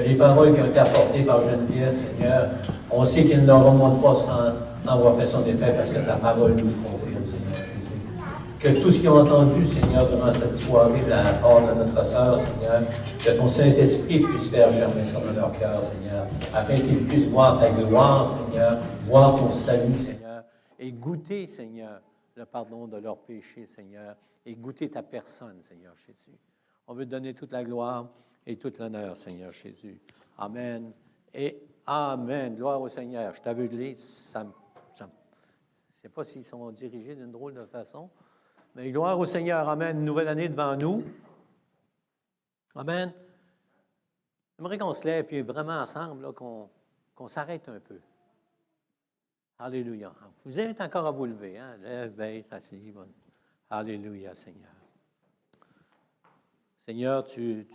Les paroles qui ont été apportées par Geneviève, Seigneur, on sait qu'ils ne remontent pas sans avoir fait son effet parce que ta parole nous le confirme, Seigneur Jésus. Que tout ce qu'ils ont entendu, Seigneur, durant cette soirée de la part de notre sœur, Seigneur, que ton Saint-Esprit puisse faire germer ça dans leur cœur, Seigneur, afin qu'ils puissent voir ta gloire, Seigneur, voir ton salut, Seigneur, et goûter, Seigneur, le pardon de leurs péchés, Seigneur, et goûter ta personne, Seigneur Jésus. On veut te donner toute la gloire et tout l'honneur, Seigneur Jésus. Amen et Amen. Gloire au Seigneur. Je t'aveuglé, je ne sais pas s'ils sont dirigés d'une drôle de façon, mais gloire au Seigneur. Amen. Une nouvelle année devant nous. Amen. J'aimerais qu'on se lève et vraiment ensemble, là, qu'on s'arrête un peu. Alléluia. Vous êtes encore à vous lever. Hein? Lève, baisse, assis. Bon. Alléluia, Seigneur. Seigneur, tu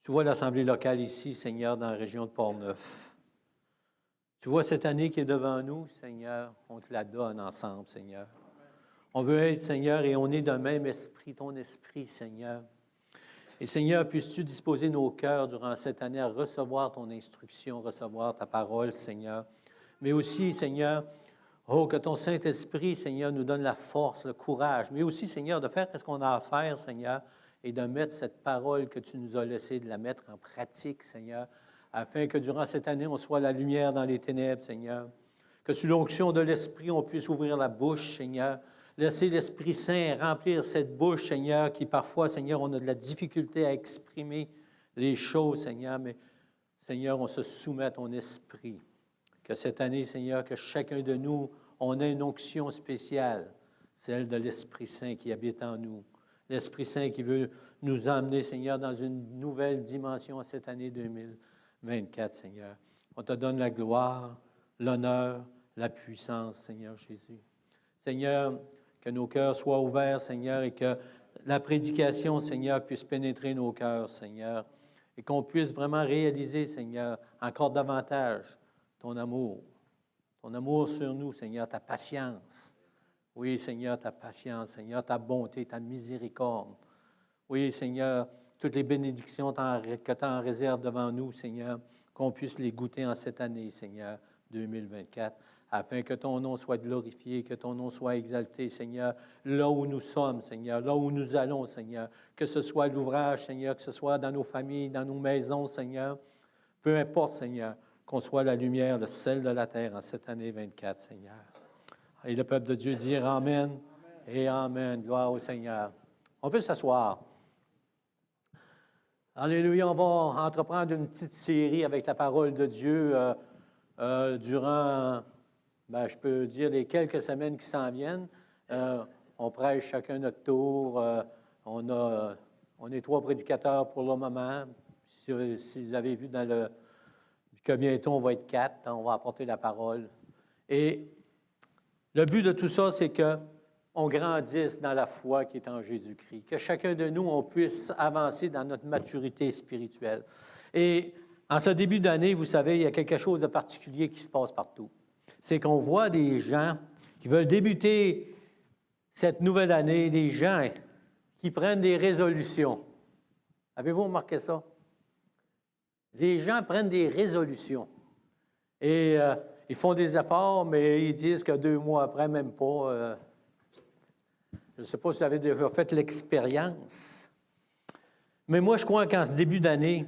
vois l'Assemblée locale ici, Seigneur, dans la région de Port-Neuf. Tu vois cette année qui est devant nous, Seigneur, on te la donne ensemble, Seigneur. On veut être, Seigneur, et on est d'un même esprit, ton esprit, Seigneur. Et Seigneur, puisses-tu disposer nos cœurs durant cette année à recevoir ton instruction, recevoir ta parole, Seigneur. Mais aussi, Seigneur, oh, que ton Saint-Esprit, Seigneur, nous donne la force, le courage, mais aussi, Seigneur, de faire ce qu'on a à faire, Seigneur, et de mettre cette parole que tu nous as laissée, de la mettre en pratique, Seigneur, afin que durant cette année, on soit la lumière dans les ténèbres, Seigneur. Que sous l'onction de l'Esprit, on puisse ouvrir la bouche, Seigneur. Laisser l'Esprit Saint remplir cette bouche, Seigneur, qui parfois, Seigneur, on a de la difficulté à exprimer les choses, Seigneur, mais Seigneur, on se soumet à ton esprit. Que cette année, Seigneur, que chacun de nous, on ait une onction spéciale, celle de l'Esprit Saint qui habite en nous. L'Esprit Saint qui veut nous emmener, Seigneur, dans une nouvelle dimension cette année 2024, Seigneur. On te donne la gloire, l'honneur, la puissance, Seigneur Jésus. Seigneur, que nos cœurs soient ouverts, Seigneur, et que la prédication, Seigneur, puisse pénétrer nos cœurs, Seigneur, et qu'on puisse vraiment réaliser, Seigneur, encore davantage ton amour sur nous, Seigneur, ta patience. Oui, Seigneur, ta patience, Seigneur, ta bonté, ta miséricorde. Oui, Seigneur, toutes les bénédictions que tu en réserves devant nous, Seigneur, qu'on puisse les goûter en cette année, Seigneur, 2024, afin que ton nom soit glorifié, que ton nom soit exalté, Seigneur, là où nous sommes, Seigneur, là où nous allons, Seigneur, que ce soit l'ouvrage, Seigneur, que ce soit dans nos familles, dans nos maisons, Seigneur, peu importe, Seigneur, qu'on soit la lumière, le sel de la terre en cette année 24, Seigneur. Et le peuple de Dieu dire Amen et Amen. Gloire au Seigneur. On peut s'asseoir. Alléluia. On va entreprendre une petite série avec la parole de Dieu durant, je peux dire, les quelques semaines qui s'en viennent. On prêche chacun notre tour. On est 3 prédicateurs pour le moment. Si vous avez vu que bientôt on va être 4, on va apporter la parole. Et le but de tout ça, c'est qu'on grandisse dans la foi qui est en Jésus-Christ, que chacun de nous, on puisse avancer dans notre maturité spirituelle. Et en ce début d'année, vous savez, il y a quelque chose de particulier qui se passe partout. C'est qu'on voit des gens qui veulent débuter cette nouvelle année, des gens qui prennent des résolutions. Avez-vous remarqué ça? Les gens prennent des résolutions. Et ils font des efforts, mais ils disent que 2 mois après, même pas. Je ne sais pas si vous avez déjà fait l'expérience. Mais moi, je crois qu'en ce début d'année,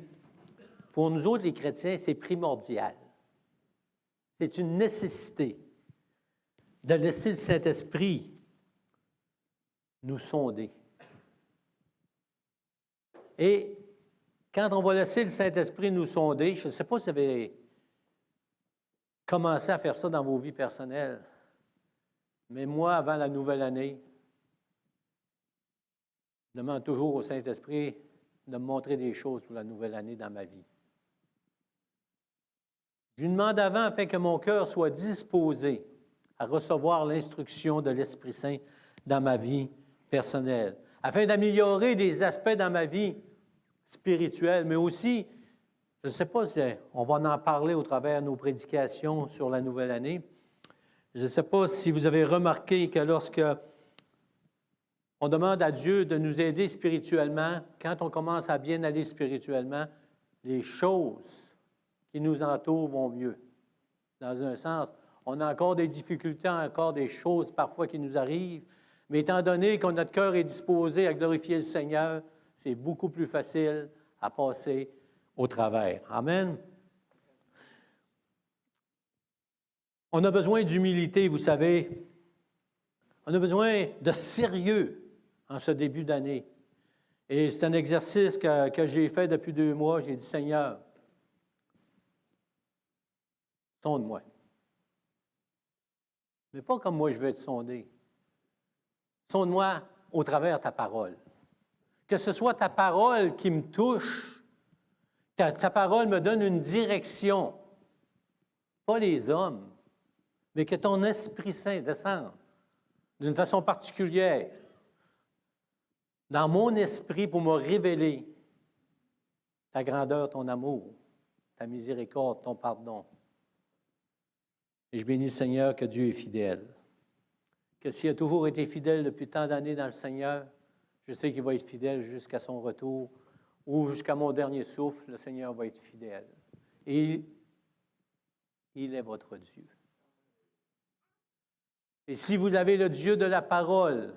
pour nous autres, les chrétiens, c'est primordial. C'est une nécessité de laisser le Saint-Esprit nous sonder. Et quand on va laisser le Saint-Esprit nous sonder, je ne sais pas si vous avez commencé à faire ça dans vos vies personnelles, mais moi, avant la nouvelle année, je demande toujours au Saint-Esprit de me montrer des choses pour la nouvelle année dans ma vie. Je lui demande avant afin que mon cœur soit disposé à recevoir l'instruction de l'Esprit Saint dans ma vie personnelle, afin d'améliorer des aspects dans ma vie spirituelle, mais aussi, je ne sais pas si on va en parler au travers de nos prédications sur la nouvelle année. Je ne sais pas si vous avez remarqué que lorsque on demande à Dieu de nous aider spirituellement, quand on commence à bien aller spirituellement, les choses qui nous entourent vont mieux. Dans un sens, on a encore des difficultés, encore des choses parfois qui nous arrivent, mais étant donné que notre cœur est disposé à glorifier le Seigneur, c'est beaucoup plus facile à passer au travers. Amen. On a besoin d'humilité, vous savez. On a besoin de sérieux en ce début d'année. Et c'est un exercice que j'ai fait depuis 2 mois. J'ai dit, Seigneur, sonde-moi. Mais pas comme moi je vais être sondé. Sonde-moi au travers de ta parole. Que ce soit ta parole qui me touche, que ta parole me donne une direction. Pas les hommes, mais que ton Esprit Saint descende d'une façon particulière dans mon esprit pour me révéler ta grandeur, ton amour, ta miséricorde, ton pardon. Et je bénis le Seigneur que Dieu est fidèle. Que s'il a toujours été fidèle depuis tant d'années dans le Seigneur, je sais qu'il va être fidèle jusqu'à son retour ou jusqu'à mon dernier souffle, le Seigneur va être fidèle. Et il est votre Dieu. Et si vous avez le Dieu de la parole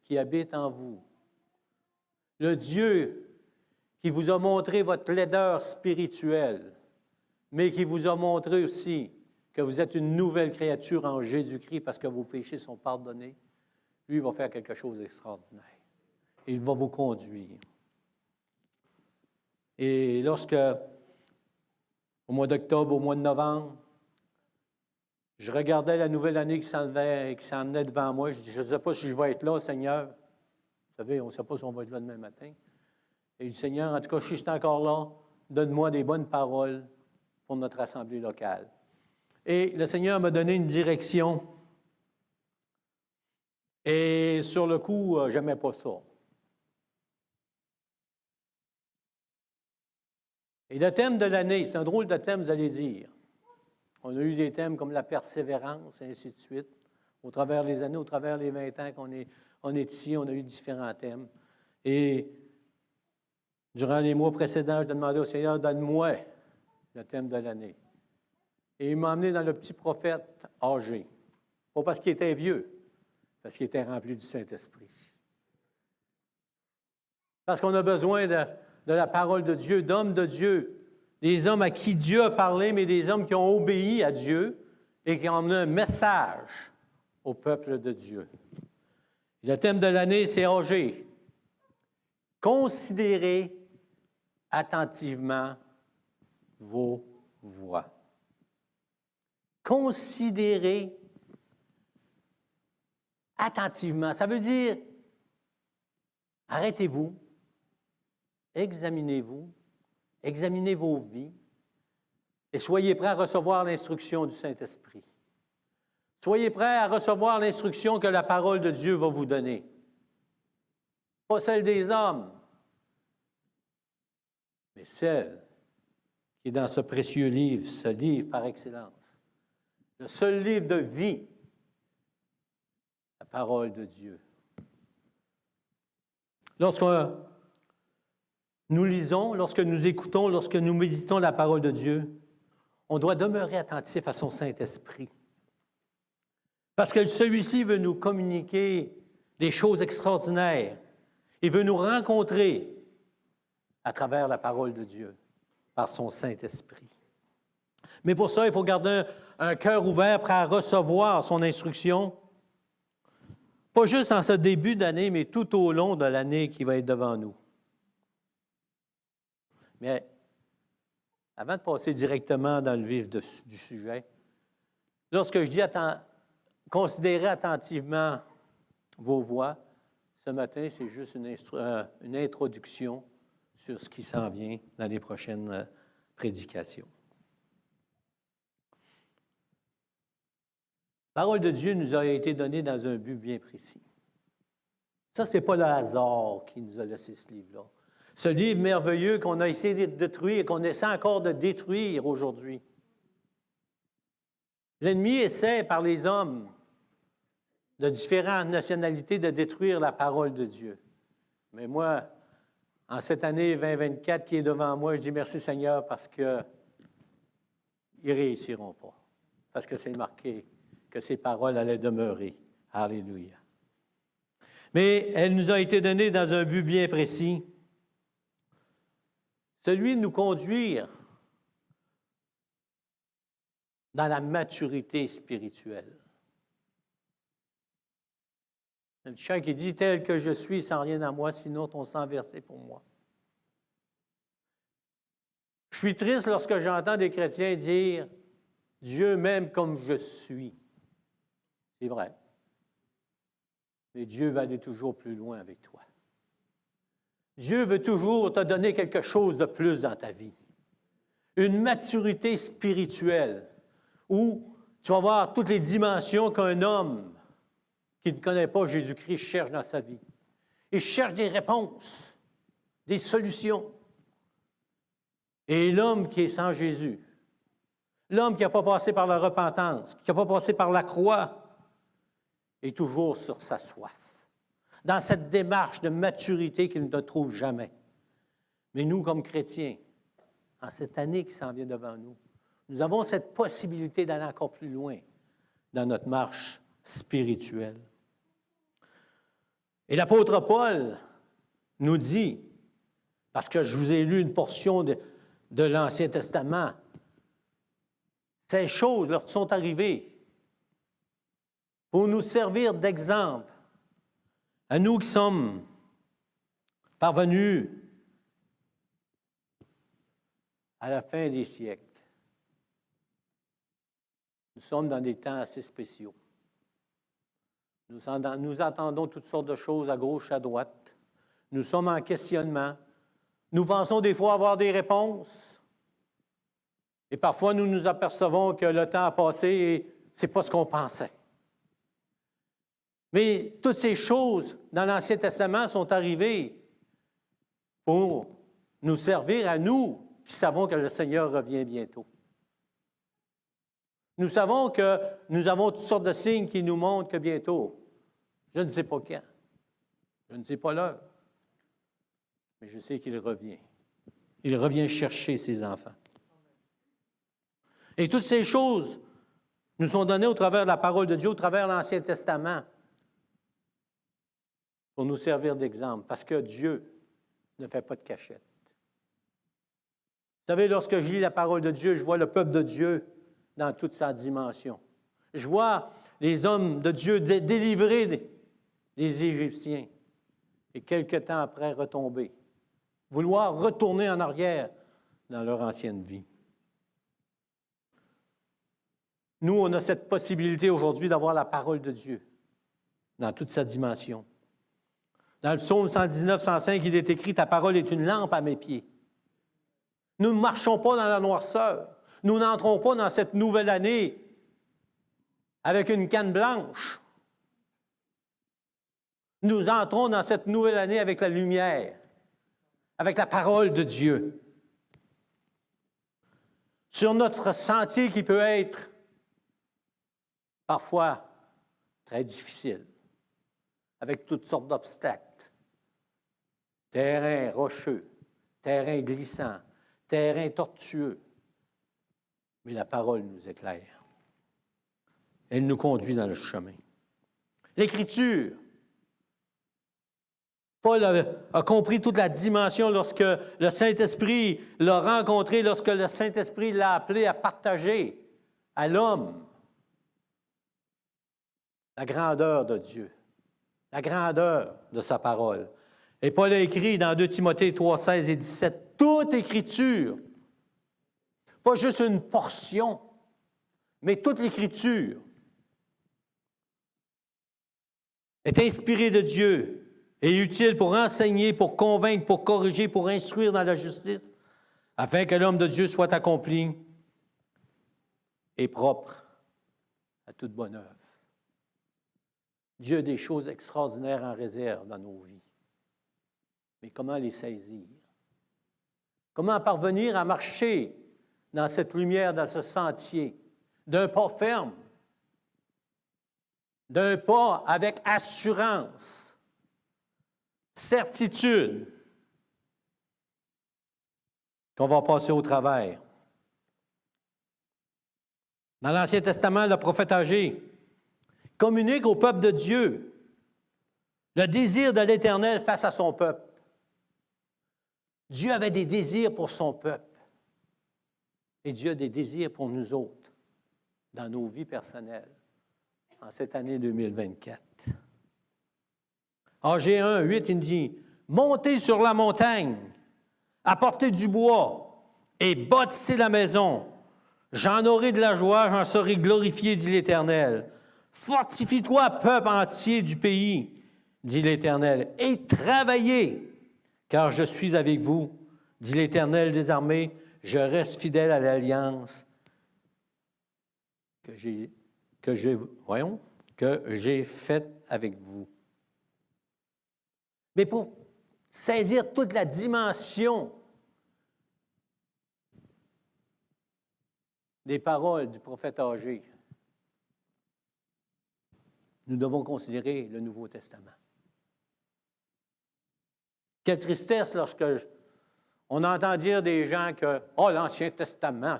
qui habite en vous, le Dieu qui vous a montré votre laideur spirituelle, mais qui vous a montré aussi que vous êtes une nouvelle créature en Jésus-Christ parce que vos péchés sont pardonnés, lui va faire quelque chose d'extraordinaire. Il va vous conduire. Et lorsque, au mois d'octobre, au mois de novembre, je regardais la nouvelle année qui s'en venait devant moi, je dis, je ne sais pas si je vais être là, Seigneur. Vous savez, on ne sait pas si on va être là demain matin. Et je dis, Seigneur, en tout cas, si je suis encore là, donne-moi des bonnes paroles pour notre assemblée locale. Et le Seigneur m'a donné une direction. Et sur le coup, je n'aimais pas ça. Et le thème de l'année, c'est un drôle de thème, vous allez dire. On a eu des thèmes comme la persévérance, et ainsi de suite. Au travers des années, au travers des 20 ans qu'on est ici, on a eu différents thèmes. Et durant les mois précédents, je demandais au Seigneur, donne-moi le thème de l'année. Et il m'a emmené dans le petit prophète âgé. Pas parce qu'il était vieux, parce qu'il était rempli du Saint-Esprit. Parce qu'on a besoin de la parole de Dieu, d'hommes de Dieu, des hommes à qui Dieu a parlé, mais des hommes qui ont obéi à Dieu et qui ont emmené un message au peuple de Dieu. Et le thème de l'année, c'est âgé. Considérez attentivement vos voies. Considérez attentivement. Ça veut dire, arrêtez-vous, examinez-vous, examinez vos vies et soyez prêts à recevoir l'instruction du Saint-Esprit. Soyez prêts à recevoir l'instruction que la parole de Dieu va vous donner. Pas celle des hommes, mais celle qui est dans ce précieux livre, ce livre par excellence. Le seul livre de vie, la parole de Dieu. Lorsque nous lisons, lorsque nous écoutons, lorsque nous méditons la parole de Dieu, on doit demeurer attentif à son Saint-Esprit. Parce que celui-ci veut nous communiquer des choses extraordinaires. Il veut nous rencontrer à travers la parole de Dieu, par son Saint-Esprit. Mais pour ça, il faut garder un cœur ouvert, prêt à recevoir son instruction, pas juste en ce début d'année, mais tout au long de l'année qui va être devant nous. Mais avant de passer directement dans le vif du sujet, lorsque je dis considérez attentivement vos voix, ce matin, c'est juste une introduction sur ce qui s'en vient dans les prochaines prédications. La parole de Dieu nous a été donnée dans un but bien précis. Ça, ce n'est pas le hasard qui nous a laissé ce livre-là. Ce livre merveilleux qu'on a essayé de détruire et qu'on essaie encore de détruire aujourd'hui. L'ennemi essaie par les hommes de différentes nationalités de détruire la parole de Dieu. Mais moi, en cette année 2024 qui est devant moi, je dis merci Seigneur parce qu'ils ne réussiront pas. Parce que c'est marqué que ces paroles allaient demeurer. Alléluia. Mais elle nous a été donnée dans un but bien précis, celui de nous conduire dans la maturité spirituelle. Il y a un chant qui dit « Tel que je suis, sans rien à moi, sinon ton sang versé pour moi ». Je suis triste lorsque j'entends des chrétiens dire « Dieu m'aime comme je suis ». C'est vrai. Mais Dieu va aller toujours plus loin avec toi. Dieu veut toujours te donner quelque chose de plus dans ta vie. Une maturité spirituelle où tu vas voir toutes les dimensions qu'un homme qui ne connaît pas Jésus-Christ cherche dans sa vie. Il cherche des réponses, des solutions. Et l'homme qui est sans Jésus, l'homme qui n'a pas passé par la repentance, qui n'a pas passé par la croix, est toujours sur sa soif, dans cette démarche de maturité qu'il ne trouve jamais. Mais nous, comme chrétiens, en cette année qui s'en vient devant nous, nous avons cette possibilité d'aller encore plus loin dans notre marche spirituelle. Et l'apôtre Paul nous dit, parce que je vous ai lu une portion de l'Ancien Testament, ces choses leur sont arrivées pour nous servir d'exemple à nous qui sommes parvenus à la fin des siècles. Nous sommes dans des temps assez spéciaux. Nous attendons toutes sortes de choses à gauche, à droite. Nous sommes en questionnement. Nous pensons des fois avoir des réponses. Et parfois, nous nous apercevons que le temps a passé et ce n'est pas ce qu'on pensait. Mais toutes ces choses dans l'Ancien Testament sont arrivées pour nous servir à nous qui savons que le Seigneur revient bientôt. Nous savons que nous avons toutes sortes de signes qui nous montrent que bientôt, je ne sais pas quand, je ne sais pas l'heure, mais je sais qu'il revient. Il revient chercher ses enfants. Et toutes ces choses nous sont données au travers de la parole de Dieu, au travers de l'Ancien Testament, pour nous servir d'exemple, parce que Dieu ne fait pas de cachette. Vous savez, lorsque je lis la parole de Dieu, je vois le peuple de Dieu dans toute sa dimension. Je vois les hommes de Dieu délivrer des Égyptiens et quelque temps après retomber, vouloir retourner en arrière dans leur ancienne vie. Nous, on a cette possibilité aujourd'hui d'avoir la parole de Dieu dans toute sa dimension. Dans le psaume 119, 105, il est écrit « Ta parole est une lampe à mes pieds ». Nous ne marchons pas dans la noirceur. Nous n'entrons pas dans cette nouvelle année avec une canne blanche. Nous entrons dans cette nouvelle année avec la lumière, avec la parole de Dieu. Sur notre sentier qui peut être parfois très difficile, avec toutes sortes d'obstacles, terrain rocheux, terrain glissant, terrain tortueux. Mais la parole nous éclaire. Elle nous conduit dans le chemin. L'Écriture. Paul a compris toute la dimension lorsque le Saint-Esprit l'a rencontré, lorsque le Saint-Esprit l'a appelé à partager à l'homme la grandeur de Dieu, la grandeur de sa parole. Et Paul a écrit dans 2 Timothée 3, 16 et 17, toute Écriture, pas juste une portion, mais toute l'Écriture est inspirée de Dieu et utile pour enseigner, pour convaincre, pour corriger, pour instruire dans la justice, afin que l'homme de Dieu soit accompli et propre à toute bonne œuvre. Dieu a des choses extraordinaires en réserve dans nos vies. Mais comment les saisir? Comment parvenir à marcher dans cette lumière, dans ce sentier, d'un pas ferme, d'un pas avec assurance, certitude, qu'on va passer au travers. Dans l'Ancien Testament, le prophète Agé communique au peuple de Dieu le désir de l'Éternel face à son peuple. Dieu avait des désirs pour son peuple. Et Dieu a des désirs pour nous autres, dans nos vies personnelles, en cette année 2024. Agé 1, 8, il nous dit, « Montez sur la montagne, apportez du bois et bâtissez la maison. J'en aurai de la joie, j'en serai glorifié, dit l'Éternel. Fortifie-toi, peuple entier du pays, dit l'Éternel, et travaillez, car je suis avec vous, dit l'Éternel des armées. Je reste fidèle à l'alliance que j'ai faite avec vous. » Mais pour saisir toute la dimension des paroles du prophète Agé, nous devons considérer le Nouveau Testament. Quelle tristesse lorsque on entend dire des gens que « Oh, l'Ancien Testament! »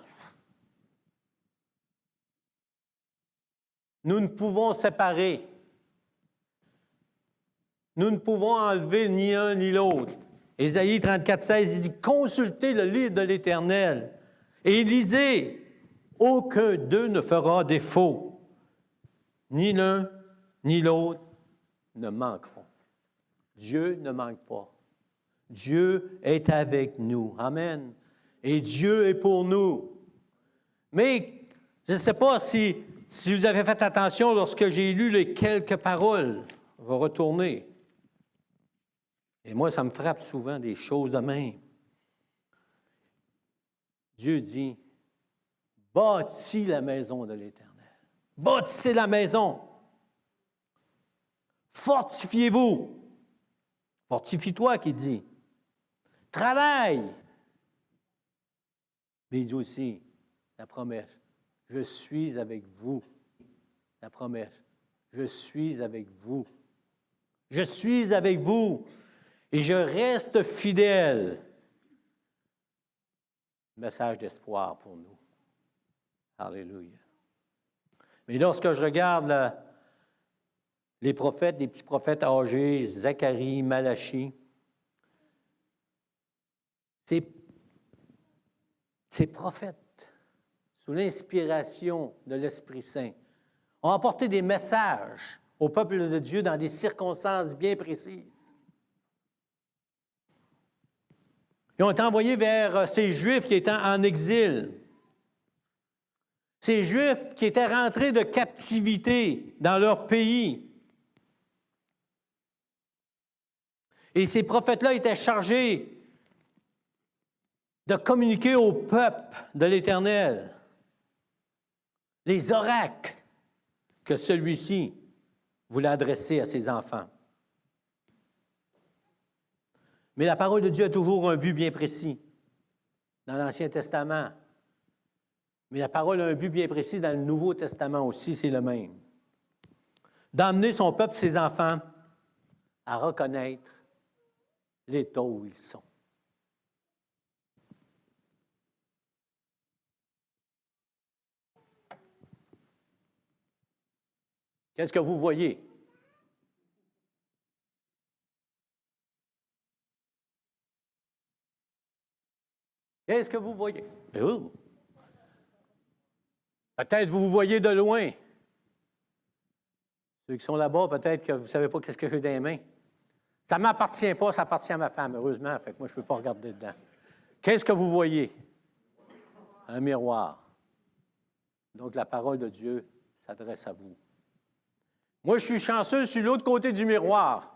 Nous ne pouvons séparer. Nous ne pouvons enlever ni un ni l'autre. Ésaïe 34, 16, il dit « Consultez le livre de l'Éternel et lisez. Aucun d'eux ne fera défaut. Ni l'un ni l'autre ne manqueront. » Dieu ne manque pas. Dieu est avec nous. Amen. Et Dieu est pour nous. Mais je ne sais pas si vous avez fait attention lorsque j'ai lu les quelques paroles. On va retourner. Et moi, ça me frappe souvent des choses de même. Dieu dit, bâtis la maison de l'Éternel. Bâtissez la maison. Fortifiez-vous. Fortifie-toi, qui dit. Travaille. Mais il dit aussi, la promesse, je suis avec vous. La promesse, je suis avec vous. Je suis avec vous et je reste fidèle. Message d'espoir pour nous. Alléluia. Mais lorsque je regarde les prophètes, les petits prophètes âgés, Zacharie, Malachie, ces prophètes, sous l'inspiration de l'Esprit Saint, ont apporté des messages au peuple de Dieu dans des circonstances bien précises. Ils ont été envoyés vers ces Juifs qui étaient en exil. Ces Juifs qui étaient rentrés de captivité dans leur pays. Et ces prophètes-là étaient chargés de communiquer au peuple de l'Éternel les oracles que celui-ci voulait adresser à ses enfants. Mais la parole de Dieu a toujours un but bien précis dans l'Ancien Testament. Mais la parole a un but bien précis dans le Nouveau Testament aussi, c'est le même. D'emmener son peuple, ses enfants, à reconnaître l'état où ils sont. Qu'est-ce que vous voyez? Qu'est-ce que vous voyez? Oh. Peut-être vous voyez de loin. Ceux qui sont là-bas, peut-être que vous ne savez pas qu'est-ce que j'ai dans les mains. Ça ne m'appartient pas, ça appartient à ma femme, heureusement. Fait que moi, je ne peux pas regarder dedans. Qu'est-ce que vous voyez? Un miroir. Donc, la parole de Dieu s'adresse à vous. Moi, je suis chanceux, je suis de l'autre côté du miroir.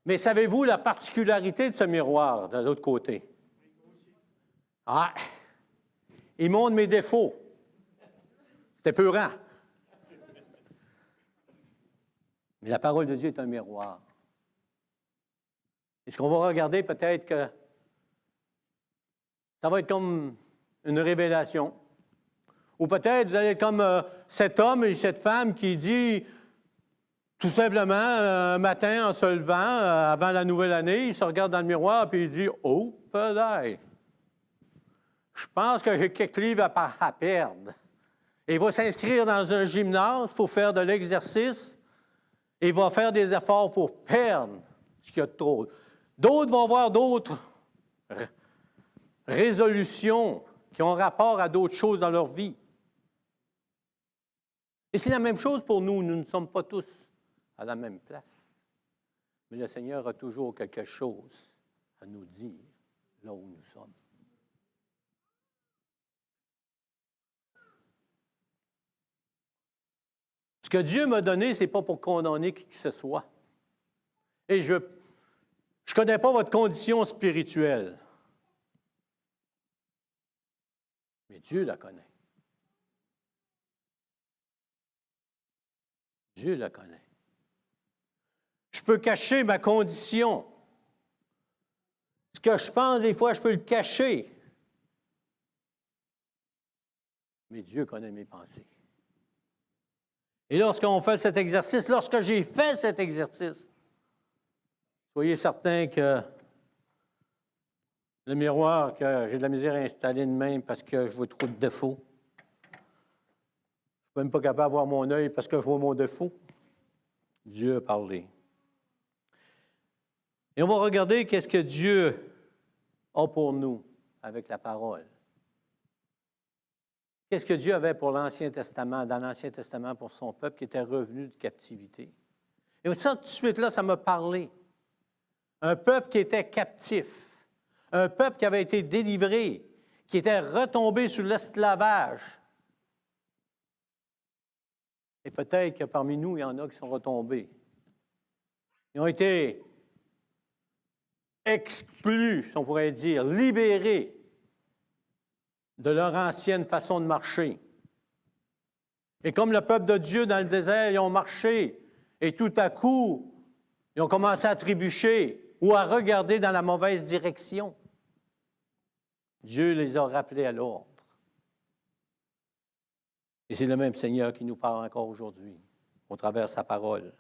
Mais savez-vous la particularité de ce miroir de l'autre côté? Ah, il montre mes défauts. C'est épeurant. Mais la parole de Dieu est un miroir. Et ce qu'on va regarder, peut-être que ça va être comme une révélation. Ou peut-être vous allez être comme cet homme et cette femme qui dit Tout simplement, un matin, en se levant, avant la nouvelle année, il se regarde dans le miroir et il dit « Oh, peut-être! Je pense que j'ai quelques livres à perdre. » Et il va s'inscrire dans un gymnase pour faire de l'exercice et il va faire des efforts pour perdre ce qu'il y a de trop. D'autres vont avoir d'autres résolutions qui ont rapport à d'autres choses dans leur vie. Et c'est la même chose pour nous. Nous ne sommes pas tous à la même place. Mais le Seigneur a toujours quelque chose à nous dire là où nous sommes. Ce que Dieu m'a donné, ce n'est pas pour condamner qui que ce soit. Et je ne connais pas votre condition spirituelle. Mais Dieu la connaît. Dieu la connaît. Je peux cacher ma condition. Ce que je pense, des fois, je peux le cacher. Mais Dieu connaît mes pensées. Et lorsqu'on fait cet exercice, lorsque j'ai fait cet exercice, soyez certains que le miroir, que j'ai de la misère à installer de même parce que je vois trop de défauts. Je ne suis même pas capable de voir mon œil parce que je vois mon défaut. Dieu a parlé. Et on va regarder qu'est-ce que Dieu a pour nous avec la parole. Qu'est-ce que Dieu avait pour l'Ancien Testament, dans l'Ancien Testament pour son peuple qui était revenu de captivité. Et ça, tout de suite, là, ça m'a parlé. Un peuple qui était captif, un peuple qui avait été délivré, qui était retombé sous l'esclavage. Et peut-être que parmi nous, il y en a qui sont retombés. Ils ont été exclus, on pourrait dire, libérés de leur ancienne façon de marcher. Et comme le peuple de Dieu dans le désert, ils ont marché, et tout à coup, ils ont commencé à trébucher ou à regarder dans la mauvaise direction. Dieu les a rappelés à l'ordre. Et c'est le même Seigneur qui nous parle encore aujourd'hui, au travers de sa parole.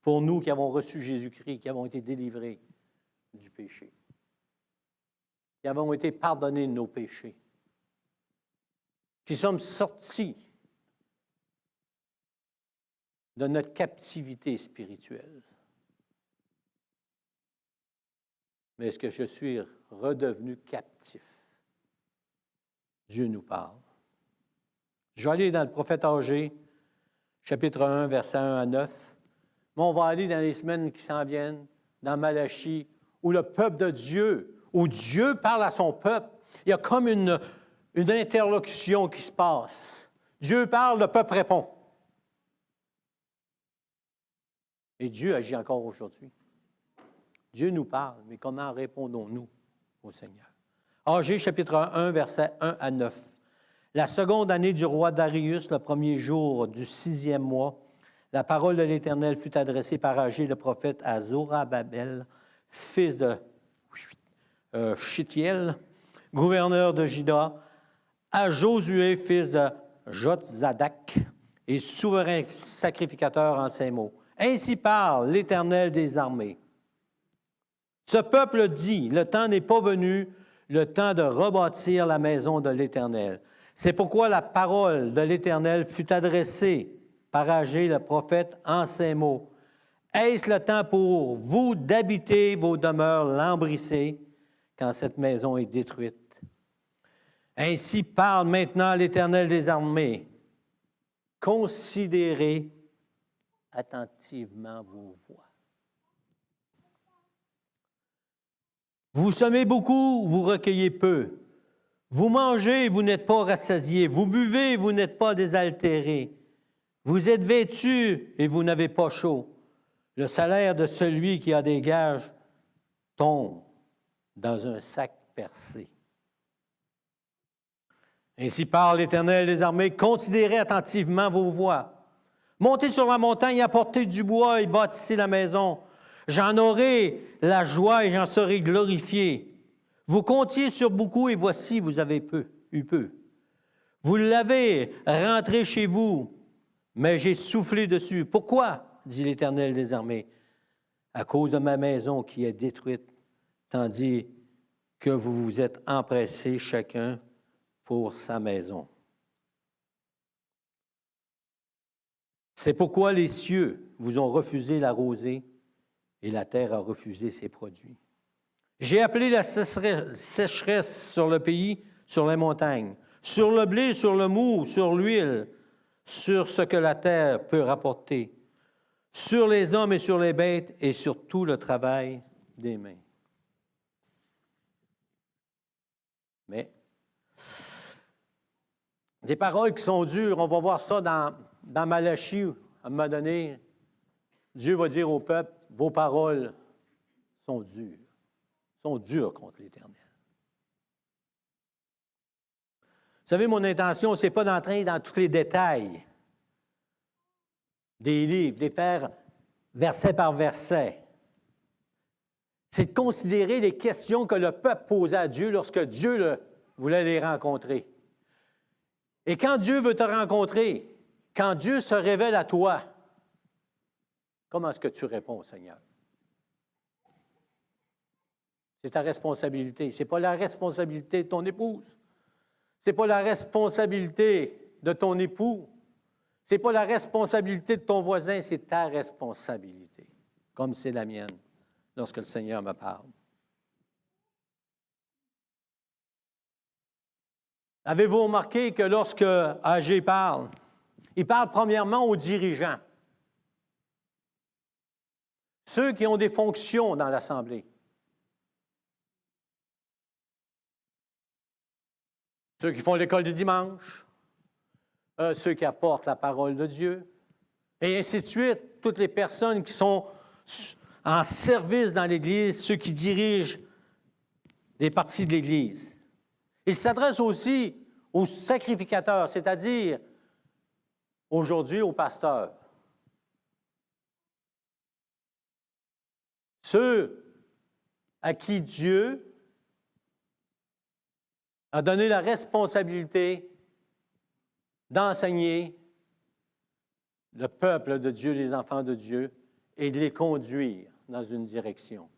Pour nous qui avons reçu Jésus-Christ, qui avons été délivrés du péché, qui avons été pardonnés de nos péchés, qui sommes sortis de notre captivité spirituelle. Mais est-ce que je suis redevenu captif? Dieu nous parle. Je vais aller dans le prophète Agé, chapitre 1, versets 1 à 9. Mais on va aller dans les semaines qui s'en viennent, dans Malachie, où le peuple de Dieu, où Dieu parle à son peuple. Il y a comme une interlocution qui se passe. Dieu parle, le peuple répond. Et Dieu agit encore aujourd'hui. Dieu nous parle, mais comment répondons-nous au Seigneur? Agé, chapitre 1, versets 1 à 9. La seconde année du roi Darius, le premier jour du 6e mois, la parole de l'Éternel fut adressée par Agé le prophète à Zorobabel, fils de Shealtiel, gouverneur de Juda, à Josué, fils de Jotzadak, et souverain sacrificateur en ces mots. Ainsi parle l'Éternel des armées. Ce peuple dit, le temps n'est pas venu, le temps de rebâtir la maison de l'Éternel. C'est pourquoi la parole de l'Éternel fut adressée par Agé le prophète en ces mots. Est-ce le temps pour vous d'habiter vos demeures lambrissées quand cette maison est détruite? Ainsi parle maintenant l'Éternel des armées. Considérez attentivement vos voies. Vous semez beaucoup, vous recueillez peu. Vous mangez, vous n'êtes pas rassasiés. Vous buvez, vous n'êtes pas désaltérés. Vous êtes vêtus et vous n'avez pas chaud. Le salaire de celui qui a des gages tombe dans un sac percé. Ainsi parle l'Éternel des armées, considérez attentivement vos voies. Montez sur la montagne, apportez du bois et bâtissez la maison. J'en aurai la joie et j'en serai glorifié. Vous comptiez sur beaucoup et voici, vous avez eu peu. Vous l'avez rentré chez vous, mais j'ai soufflé dessus. Pourquoi? dit l'Éternel des armées, à cause de ma maison qui est détruite, tandis que vous vous êtes empressés chacun pour sa maison. C'est pourquoi les cieux vous ont refusé la rosée et la terre a refusé ses produits. J'ai appelé la sécheresse sur le pays, sur les montagnes, sur le blé, sur le mou, sur l'huile, sur ce que la terre peut rapporter, sur les hommes et sur les bêtes et sur tout le travail des mains. Mais des paroles qui sont dures, on va voir ça dans Malachie, à un moment donné, Dieu va dire au peuple, vos paroles sont dures contre l'Éternel. Vous savez, mon intention, ce n'est pas d'entrer dans tous les détails des livres, de les faire verset par verset. C'est de considérer les questions que le peuple posait à Dieu lorsque Dieu voulait les rencontrer. Et quand Dieu veut te rencontrer, quand Dieu se révèle à toi, comment est-ce que tu réponds au Seigneur? C'est ta responsabilité. Ce n'est pas la responsabilité de ton épouse. Ce n'est pas la responsabilité de ton époux. Ce n'est pas la responsabilité de ton voisin, c'est ta responsabilité, comme c'est la mienne lorsque le Seigneur me parle. Avez-vous remarqué que lorsque Agé parle, il parle premièrement aux dirigeants, ceux qui ont des fonctions dans l'Assemblée, ceux qui font l'école du dimanche, ceux qui apportent la parole de Dieu, et ainsi de suite, toutes les personnes qui sont en service dans l'Église, ceux qui dirigent les parties de l'Église. Il s'adresse aussi aux sacrificateurs, c'est-à-dire aujourd'hui aux pasteurs. Ceux à qui Dieu a donné la responsabilité d'enseigner le peuple de Dieu, les enfants de Dieu, et de les conduire dans une direction.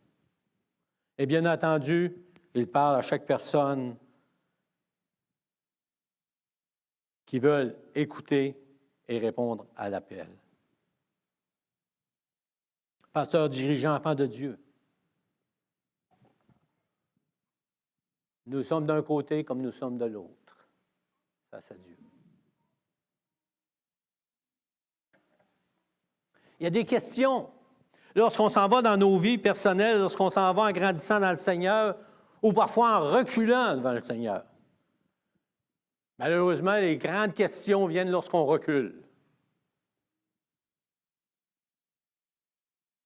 Et bien entendu, il parle à chaque personne qui veut écouter et répondre à l'appel. Pasteur, dirigeant, enfant de Dieu. Nous sommes d'un côté comme nous sommes de l'autre, face à Dieu. Il y a des questions. Lorsqu'on s'en va dans nos vies personnelles, lorsqu'on s'en va en grandissant dans le Seigneur, ou parfois en reculant devant le Seigneur. Malheureusement, les grandes questions viennent lorsqu'on recule.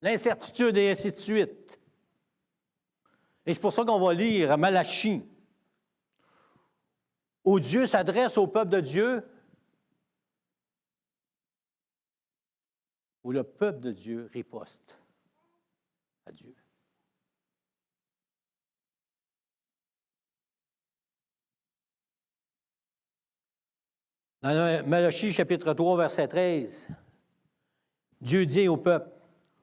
L'incertitude et ainsi de suite. Et c'est pour ça qu'on va lire Malachie, où Dieu s'adresse au peuple de Dieu, où le peuple de Dieu riposte à Dieu. Dans Malachie, chapitre 3, verset 13, Dieu dit au peuple,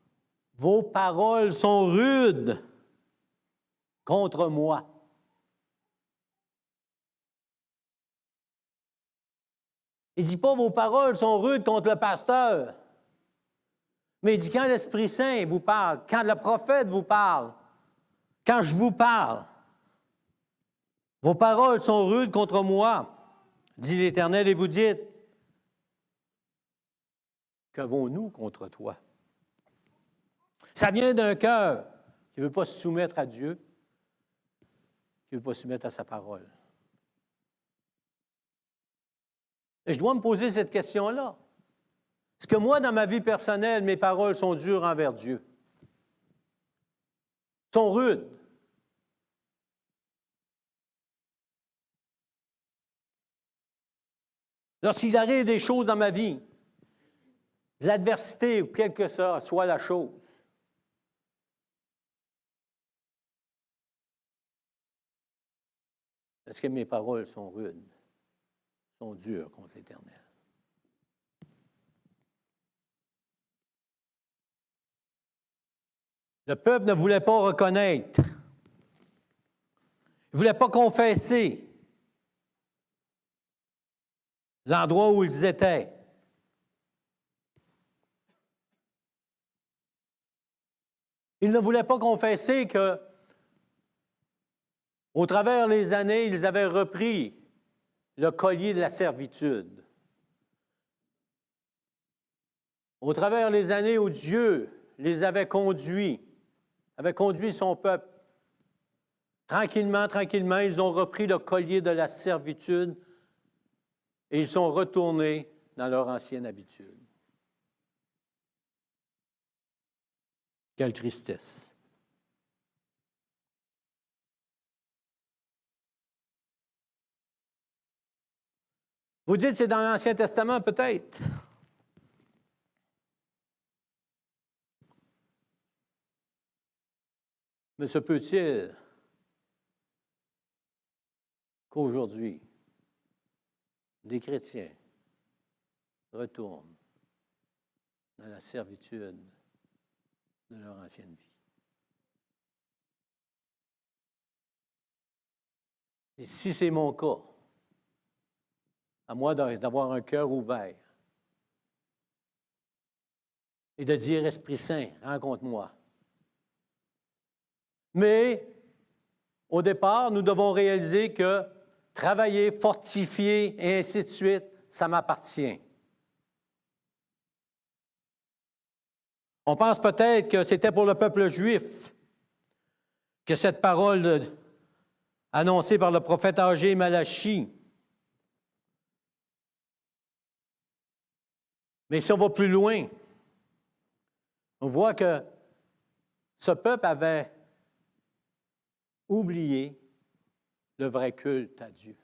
« Vos paroles sont rudes contre moi. » Il ne dit pas « Vos paroles sont rudes contre le pasteur ». Mais il dit, quand l'Esprit Saint vous parle, quand le prophète vous parle, quand je vous parle, vos paroles sont rudes contre moi, dit l'Éternel, et vous dites, qu'avons-nous contre toi? Ça vient d'un cœur qui ne veut pas se soumettre à Dieu, qui ne veut pas se soumettre à sa parole. Et je dois me poser cette question-là. Est-ce que moi, dans ma vie personnelle, mes paroles sont dures envers Dieu? Sont rudes? Lorsqu'il arrive des choses dans ma vie, l'adversité ou quelle que ça soit la chose, est-ce que mes paroles sont rudes, sont dures contre l'Éternel? Le peuple ne voulait pas reconnaître. Il ne voulait pas confesser l'endroit où ils étaient. Ils ne voulaient pas confesser que, au travers des années, ils avaient repris le collier de la servitude. Au travers des années où Dieu les avait conduit son peuple, tranquillement, tranquillement, ils ont repris le collier de la servitude et ils sont retournés dans leur ancienne habitude. Quelle tristesse! Vous dites c'est dans l'Ancien Testament, peut-être. Mais se peut-il qu'aujourd'hui, des chrétiens retournent dans la servitude de leur ancienne vie? Et si c'est mon cas, à moi d'avoir un cœur ouvert et de dire, Esprit Saint, rencontre-moi. Mais, au départ, nous devons réaliser que travailler, fortifier et ainsi de suite, ça m'appartient. On pense peut-être que c'était pour le peuple juif que cette parole annoncée par le prophète Agé Malachie. Mais si on va plus loin, on voit que ce peuple avait oublié le vrai culte à Dieu.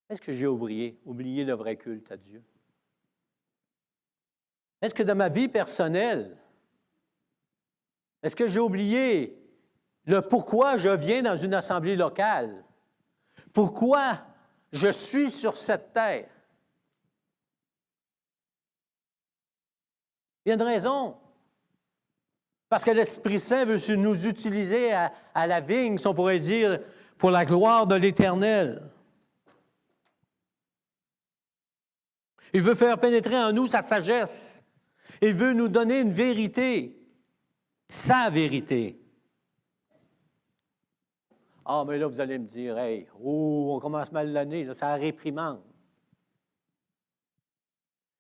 Est-ce que j'ai oublié le vrai culte à Dieu? Est-ce que dans ma vie personnelle, est-ce que j'ai oublié le pourquoi je viens dans une assemblée locale? Pourquoi je suis sur cette terre? Il y a une raison. Parce que l'Esprit Saint veut nous utiliser à la vigne, si on pourrait dire, pour la gloire de l'Éternel. Il veut faire pénétrer en nous sa sagesse. Il veut nous donner une vérité, sa vérité. Ah, mais là, vous allez me dire, hey, on commence mal l'année, là, ça réprimande.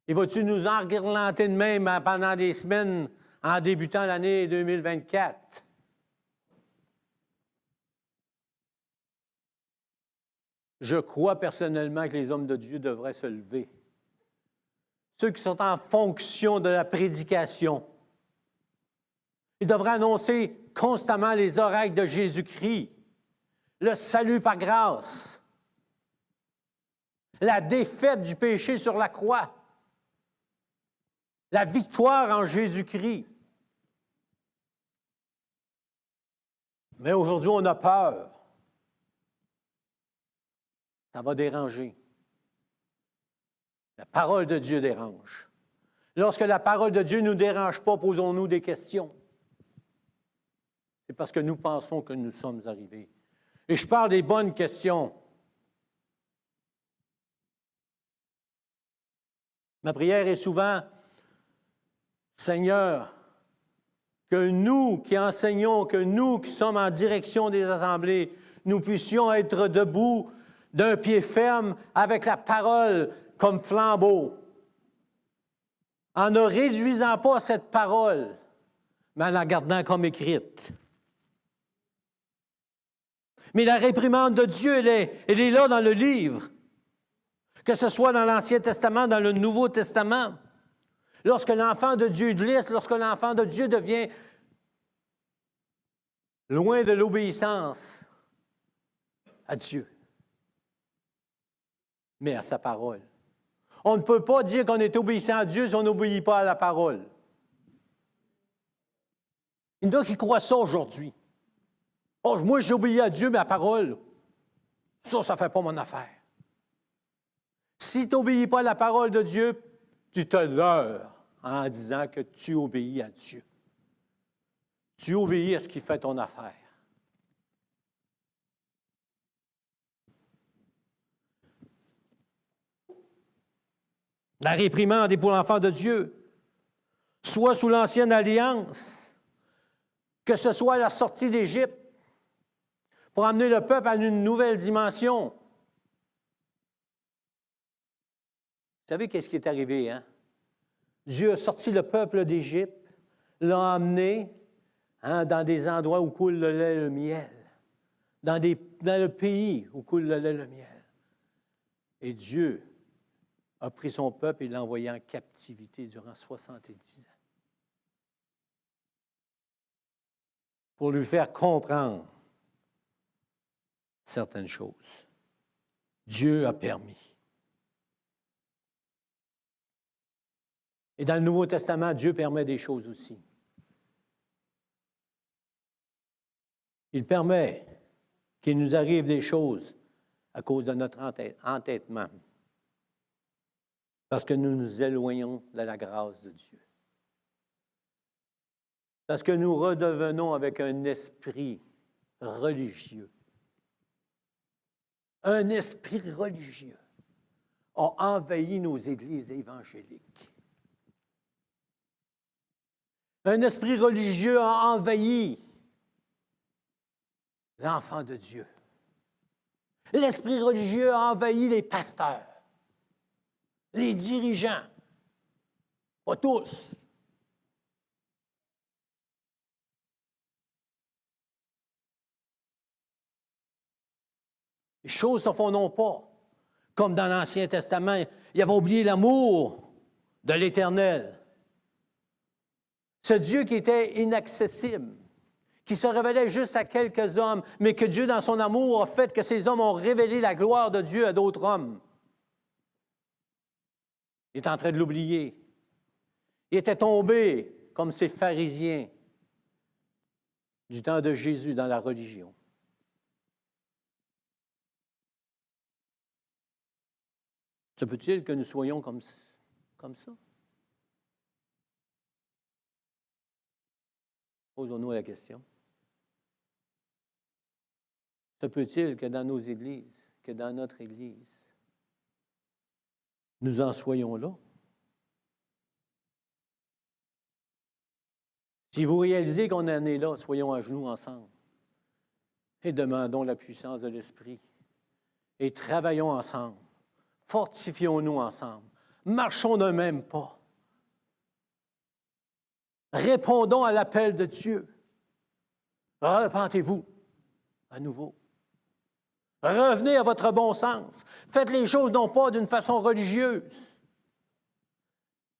Et vas-tu nous enguirlander de même pendant des semaines en débutant l'année 2024? Je crois personnellement que les hommes de Dieu devraient se lever. Ceux qui sont en fonction de la prédication, ils devraient annoncer constamment les oracles de Jésus-Christ, le salut par grâce, la défaite du péché sur la croix, la victoire en Jésus-Christ. Mais aujourd'hui, on a peur. Ça va déranger. La parole de Dieu dérange. Lorsque la parole de Dieu ne nous dérange pas, posons-nous des questions. C'est parce que nous pensons que nous sommes arrivés. Et je parle des bonnes questions. Ma prière est souvent, Seigneur, que nous qui enseignons, que nous qui sommes en direction des assemblées, nous puissions être debout d'un pied ferme avec la parole comme flambeau, en ne réduisant pas cette parole, mais en la gardant comme écrite. Mais la réprimande de Dieu, elle est là dans le livre, que ce soit dans l'Ancien Testament, dans le Nouveau Testament. Lorsque l'enfant de Dieu glisse, lorsque l'enfant de Dieu devient loin de l'obéissance à Dieu, mais à sa parole. On ne peut pas dire qu'on est obéissant à Dieu si on n'obéit pas à la parole. Il y en a qui croient ça aujourd'hui. Oh, moi, j'obéis à Dieu, mais à la parole, ça ne fait pas mon affaire. Si tu n'obéis pas à la parole de Dieu, tu te leurres. en disant que tu obéis à Dieu. Tu obéis à ce qui fait ton affaire. La réprimande est pour l'enfant de Dieu, soit sous l'ancienne alliance, que ce soit la sortie d'Égypte, pour amener le peuple à une nouvelle dimension. Vous savez qu'est-ce qui est arrivé, hein? Dieu a sorti le peuple d'Égypte, l'a amené dans des endroits où coule le lait et le miel, dans le pays où coule le lait et le miel. Et Dieu a pris son peuple et l'a envoyé en captivité durant 70 ans pour lui faire comprendre certaines choses. Dieu a permis. Et dans le Nouveau Testament, Dieu permet des choses aussi. Il permet qu'il nous arrive des choses à cause de notre entêtement, parce que nous nous éloignons de la grâce de Dieu. Parce que nous redevenons avec un esprit religieux. Un esprit religieux a envahi nos églises évangéliques. Un esprit religieux a envahi l'enfant de Dieu. L'esprit religieux a envahi les pasteurs, les dirigeants, pas tous. Les choses ne se font non pas, comme dans l'Ancien Testament. Il avait oublié l'amour de l'Éternel. Ce Dieu qui était inaccessible, qui se révélait juste à quelques hommes, mais que Dieu, dans son amour, a fait que ces hommes ont révélé la gloire de Dieu à d'autres hommes. Il est en train de l'oublier. Il était tombé, comme ces pharisiens du temps de Jésus dans la religion. Se peut-il que nous soyons comme ça? Posons-nous la question. Se peut-il que dans nos églises, que dans notre Église, nous en soyons là? Si vous réalisez qu'on en est là, soyons à genoux ensemble et demandons la puissance de l'Esprit et travaillons ensemble. Fortifions-nous ensemble. Marchons d'un même pas. Répondons à l'appel de Dieu. Repentez-vous à nouveau. Revenez à votre bon sens. Faites les choses non pas d'une façon religieuse.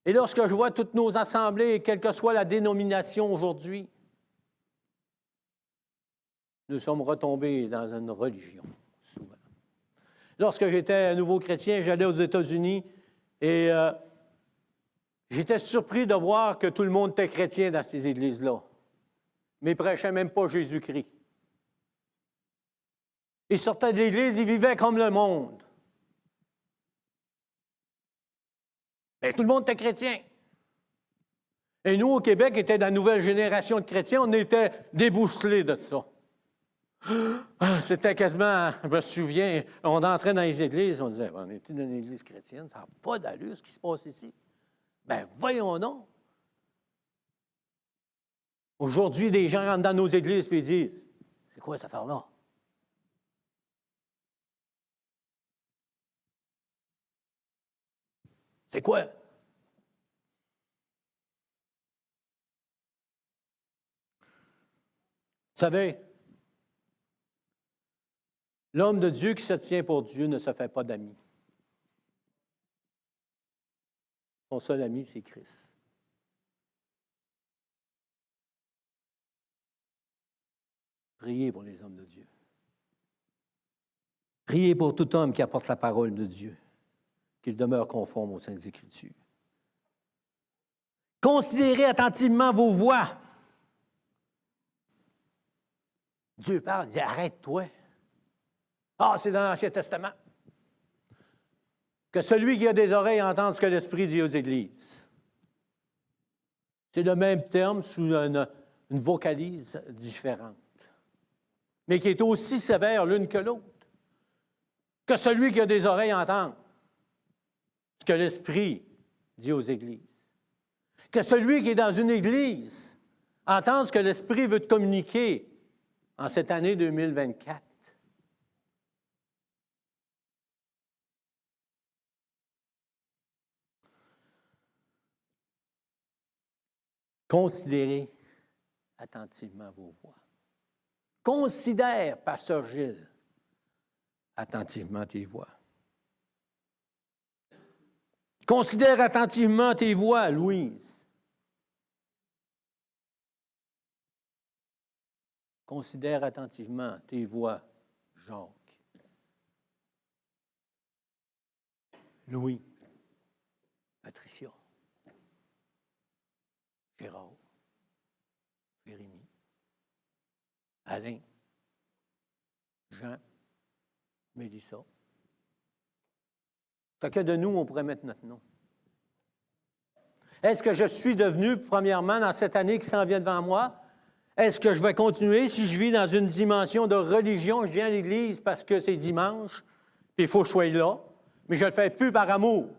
Et lorsque je vois toutes nos assemblées, quelle que soit la dénomination aujourd'hui, nous sommes retombés dans une religion, souvent. Lorsque j'étais un nouveau chrétien, j'allais aux États-Unis et j'étais surpris de voir que tout le monde était chrétien dans ces églises-là, mais ils ne prêchaient même pas Jésus-Christ. Ils sortaient de l'Église, ils vivaient comme le monde. Mais tout le monde était chrétien. Et nous, au Québec, étions dans la nouvelle génération de chrétiens, on était débousselés de ça. C'était quasiment, je me souviens, on entrait dans les églises, on disait, on était dans une église chrétienne, ça n'a pas d'allure ce qui se passe ici. Bien, voyons donc. Aujourd'hui, des gens rentrent dans nos églises et disent, c'est quoi cette affaire-là? C'est quoi? Vous savez, l'homme de Dieu qui se tient pour Dieu ne se fait pas d'amis. Son seul ami, c'est Christ. Priez pour les hommes de Dieu. Priez pour tout homme qui apporte la parole de Dieu, qu'il demeure conforme aux Saintes Écritures. Considérez attentivement vos voies. Dieu parle, il dit, arrête-toi. Ah, c'est dans l'Ancien Testament. Que celui qui a des oreilles entende ce que l'Esprit dit aux Églises. C'est le même terme sous une vocalise différente, mais qui est aussi sévère l'une que l'autre. Que celui qui a des oreilles entende ce que l'Esprit dit aux églises. Que celui qui est dans une église entende ce que l'Esprit veut te communiquer en cette année 2024. Considérez attentivement vos voix. Considère, pasteur Gilles, attentivement tes voix. Considère attentivement tes voix, Louise. Considère attentivement tes voix, Jacques. Louis, Patricia, Gérard, Jérémie, Alain, Jean, Mélissa. Chacun de nous, on pourrait mettre notre nom. Est-ce que je suis devenu, premièrement, dans cette année qui s'en vient devant moi, est-ce que je vais continuer si je vis dans une dimension de religion, je viens à l'Église parce que c'est dimanche, puis il faut que je sois là, mais je ne le fais plus par amour.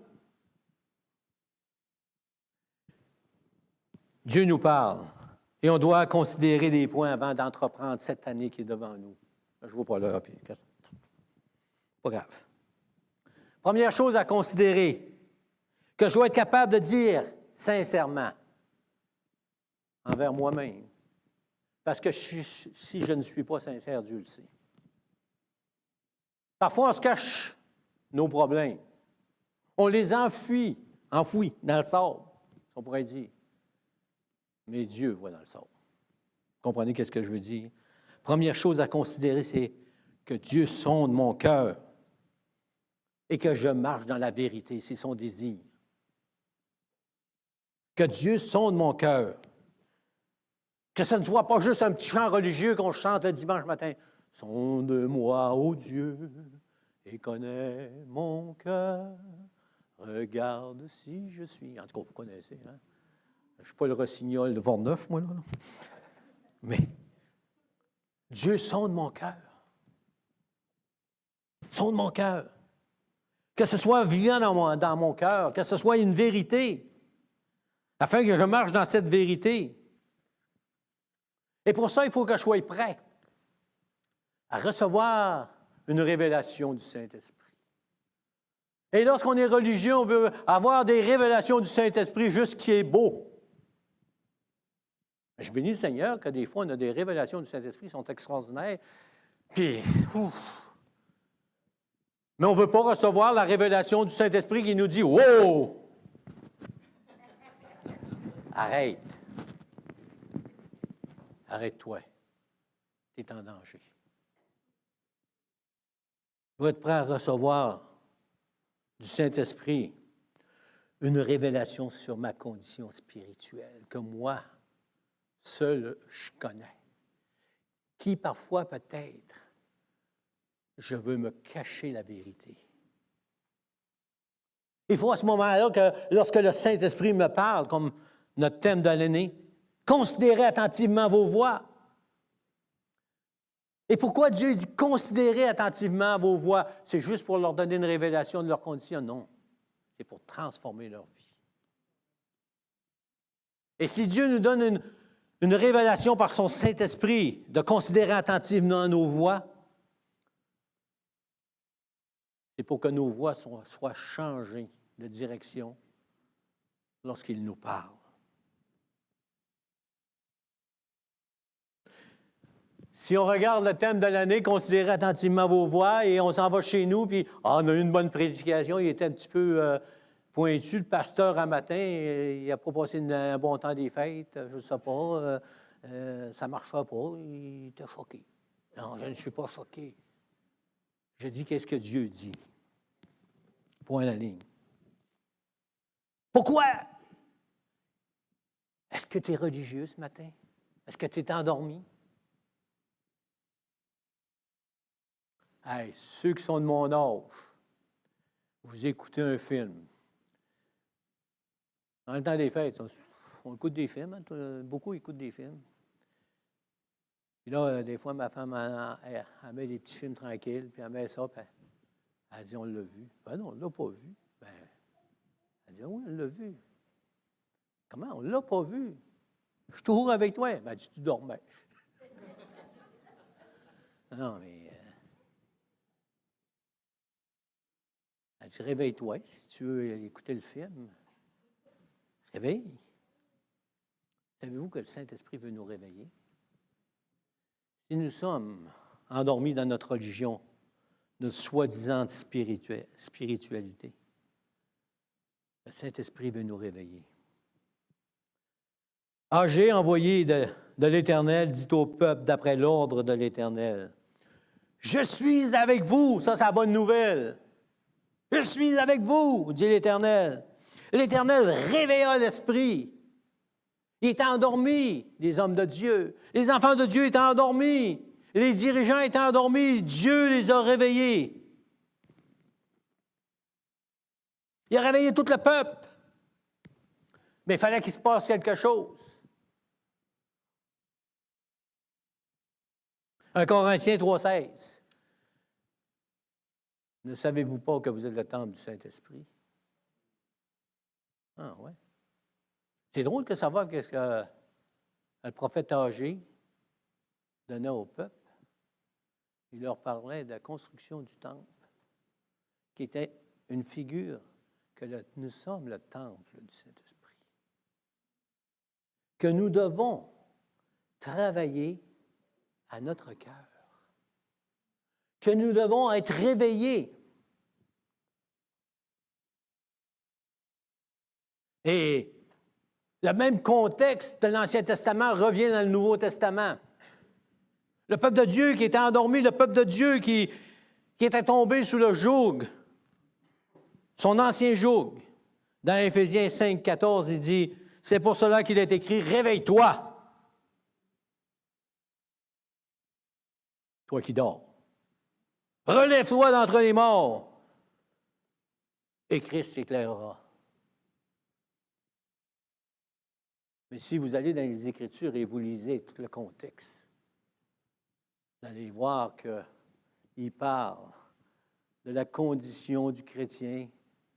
Dieu nous parle et on doit considérer des points avant d'entreprendre cette année qui est devant nous. Je ne vois pas là, puis pas grave. Première chose à considérer, que je dois être capable de dire sincèrement envers moi-même. Parce que si je ne suis pas sincère, Dieu le sait. Parfois, on se cache nos problèmes. On les enfouit dans le sable, on pourrait dire. Mais Dieu voit dans le sable. Comprenez ce que je veux dire? Première chose à considérer, c'est que Dieu sonde mon cœur et que je marche dans la vérité. C'est son désir. Que Dieu sonde mon cœur. Que ce ne soit pas juste un petit chant religieux qu'on chante le dimanche matin. Sonde-moi, ô Dieu, et connais mon cœur. Regarde si je suis. En tout cas, vous connaissez, hein? Je ne suis pas le rossignol de Port-Neuf, moi, là. Mais Dieu sonde mon cœur. Sonde mon cœur. Que ce soit vivant dans mon cœur, que ce soit une vérité, afin que je marche dans cette vérité. Et pour ça, il faut que je sois prêt à recevoir une révélation du Saint-Esprit. Et lorsqu'on est religieux, on veut avoir des révélations du Saint-Esprit juste qui est beau. Je bénis le Seigneur que des fois, on a des révélations du Saint-Esprit qui sont extraordinaires. Puis, mais on ne veut pas recevoir la révélation du Saint-Esprit qui nous dit « Wow! » Arrête. Arrête-toi. Tu es en danger. Je dois être prêt à recevoir du Saint-Esprit une révélation sur ma condition spirituelle que moi, seul, je connais. Qui parfois, peut-être, je veux me cacher la vérité. Il faut à ce moment-là que, lorsque le Saint-Esprit me parle, comme notre thème de l'année, considérez attentivement vos voix. Et pourquoi Dieu dit considérez attentivement vos voix? C'est juste pour leur donner une révélation de leur condition? Non. C'est pour transformer leur vie. Et si Dieu nous donne une révélation par son Saint-Esprit de considérer attentivement nos voix, c'est pour que nos voix soient changées de direction lorsqu'il nous parle. Si on regarde le thème de l'année, considérez attentivement vos voix, et on s'en va chez nous, puis on a eu une bonne prédication, il était un petit peu pointu, le pasteur un matin, il n'a pas passé un bon temps des fêtes, je ne sais pas, ça ne marchera pas, il était choqué. Non, je ne suis pas choqué. Je dis qu'est-ce que Dieu dit. Point à la ligne. Pourquoi? Est-ce que tu es religieux ce matin? Est-ce que tu es endormi? Hey, ceux qui sont de mon âge, vous écoutez un film. Dans le temps des fêtes, on écoute des films, hein, beaucoup écoutent des films. Puis là, des fois, ma femme, elle met des petits films tranquilles, puis elle met ça, puis elle dit, on l'a vu. Ben non, on ne l'a pas vu. Ben, elle dit, oui, on l'a vu. Comment? On ne l'a pas vu. Je suis toujours avec toi. Ben, tu dormais. Non, mais... elle dit, réveille-toi si tu veux écouter le film. Réveille. Savez-vous que le Saint-Esprit veut nous réveiller? Si nous sommes endormis dans notre religion, notre soi-disant spiritualité, le Saint-Esprit veut nous réveiller. Agé, envoyé de l'Éternel, dit au peuple d'après l'ordre de l'Éternel, « Je suis avec vous. » Ça, c'est la bonne nouvelle. « Je suis avec vous, dit l'Éternel. » L'Éternel réveilla l'esprit. Il était endormi, les hommes de Dieu. Les enfants de Dieu étaient endormis. Les dirigeants étaient endormis. Dieu les a réveillés. Il a réveillé tout le peuple. Mais il fallait qu'il se passe quelque chose. 1 Corinthiens 3,16. Ne savez-vous pas que vous êtes le temple du Saint-Esprit? Ah, ouais. C'est drôle que savoir qu'est-ce que le prophète âgé donnait au peuple. Il leur parlait de la construction du temple, qui était une figure que nous sommes le temple du Saint-Esprit. Que nous devons travailler à notre cœur. Que nous devons être réveillés. Et le même contexte de l'Ancien Testament revient dans le Nouveau Testament. Le peuple de Dieu qui était endormi, le peuple de Dieu qui était tombé sous le joug, son ancien joug. Dans Éphésiens 5, 14, il dit, « C'est pour cela qu'il est écrit, réveille-toi, toi qui dors. Relève-toi d'entre les morts, et Christ t'éclairera. » Mais si vous allez dans les Écritures et vous lisez tout le contexte, vous allez voir qu'il parle de la condition du chrétien,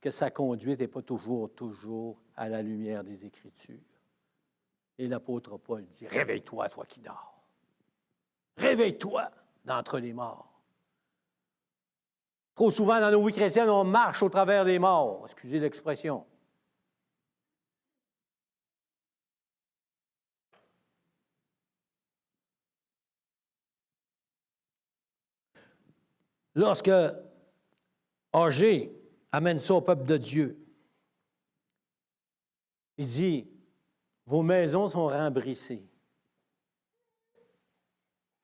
que sa conduite n'est pas toujours à la lumière des Écritures. Et l'apôtre Paul dit, « Réveille-toi, toi qui dors. Réveille-toi d'entre les morts. » Trop souvent, dans nos vies chrétiennes, on marche au travers des morts. Excusez l'expression. Lorsque Agé amène ça au peuple de Dieu, il dit, « Vos maisons sont rembrissées. »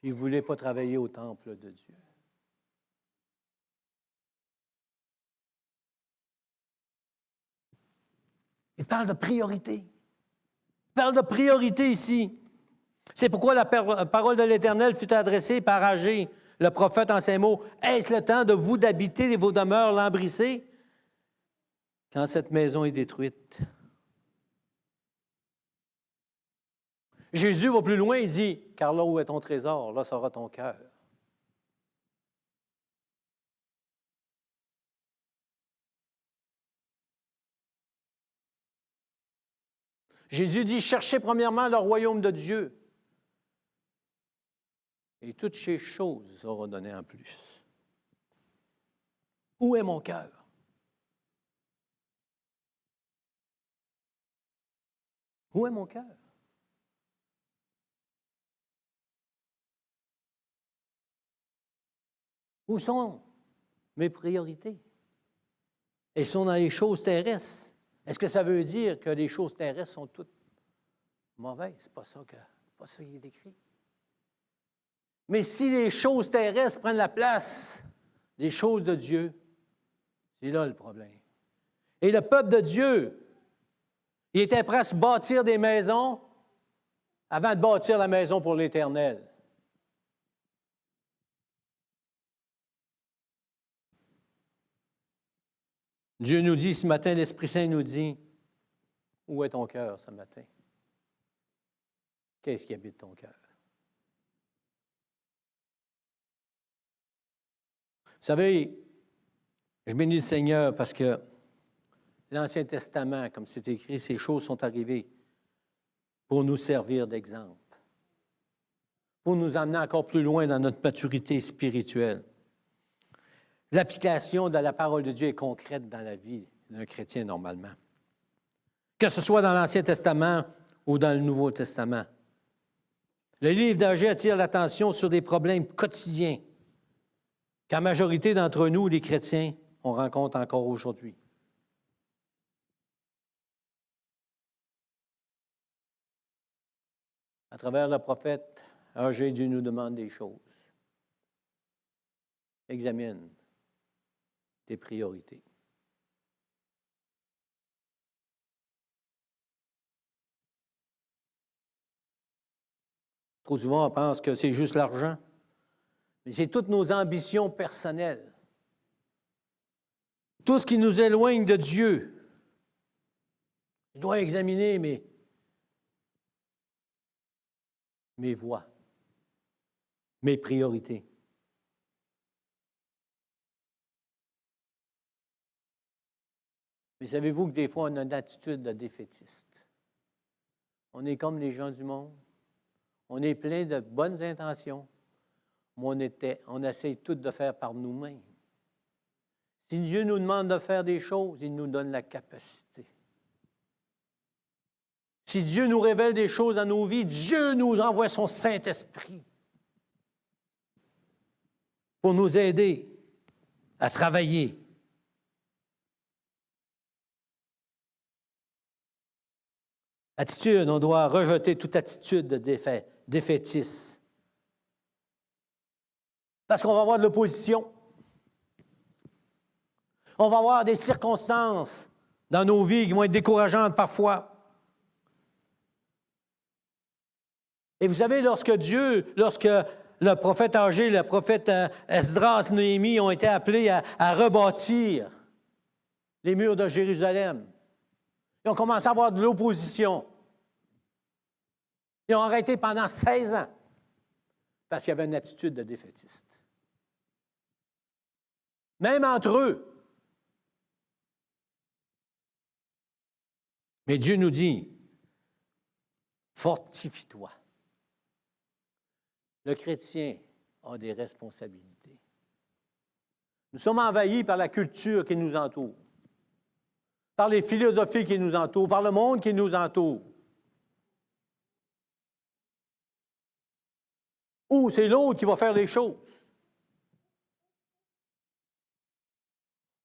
Puis vous ne voulez pas travailler au temple de Dieu. Il parle de priorité. Il parle de priorité ici. C'est pourquoi la parole de l'Éternel fut adressée par Agé, le prophète en ces mots, « Est-ce le temps de vous d'habiter vos demeures lambrissées quand cette maison est détruite? » Jésus va plus loin, il dit, « Car là où est ton trésor, là sera ton cœur. » Jésus dit, « Cherchez premièrement le royaume de Dieu. Et toutes ces choses seront données en plus. » Où est mon cœur? Où est mon cœur? Où sont mes priorités? Elles sont dans les choses terrestres. Est-ce que ça veut dire que les choses terrestres sont toutes mauvaises? Ce n'est pas ça qui est écrit. Mais si les choses terrestres prennent la place des choses de Dieu, c'est là le problème. Et le peuple de Dieu, il était prêt à se bâtir des maisons avant de bâtir la maison pour l'Éternel. Dieu nous dit ce matin, l'Esprit Saint nous dit, où est ton cœur ce matin? Qu'est-ce qui habite ton cœur? Vous savez, je bénis le Seigneur parce que l'Ancien Testament, comme c'est écrit, ces choses sont arrivées pour nous servir d'exemple, pour nous amener encore plus loin dans notre maturité spirituelle. L'application de la parole de Dieu est concrète dans la vie d'un chrétien normalement. Que ce soit dans l'Ancien Testament ou dans le Nouveau Testament. Le livre d'Agé attire l'attention sur des problèmes quotidiens qu'en majorité d'entre nous, les chrétiens, on rencontre encore aujourd'hui. À travers le prophète, Agé, Dieu nous demande des choses. Examine tes priorités. Trop souvent, on pense que c'est juste l'argent, mais c'est toutes nos ambitions personnelles. Tout ce qui nous éloigne de Dieu. Je dois examiner mes voies, mes priorités. Mais savez-vous que des fois, on a une attitude de défaitiste. On est comme les gens du monde. On est plein de bonnes intentions, mais on essaye tout de faire par nous-mêmes. Si Dieu nous demande de faire des choses, il nous donne la capacité. Si Dieu nous révèle des choses dans nos vies, Dieu nous envoie son Saint-Esprit pour nous aider à travailler. Attitude, on doit rejeter toute attitude de défaitiste. Parce qu'on va avoir de l'opposition. On va avoir des circonstances dans nos vies qui vont être décourageantes parfois. Et vous savez, lorsque le prophète Agé, le prophète Esdras, Néhémie ont été appelés à rebâtir les murs de Jérusalem, ils ont commencé à avoir de l'opposition. Ils ont arrêté pendant 16 ans parce qu'il y avait une attitude de défaitiste. Même entre eux. Mais Dieu nous dit, fortifie-toi. Le chrétien a des responsabilités. Nous sommes envahis par la culture qui nous entoure, par les philosophies qui nous entourent, par le monde qui nous entoure. Ou c'est l'autre qui va faire les choses.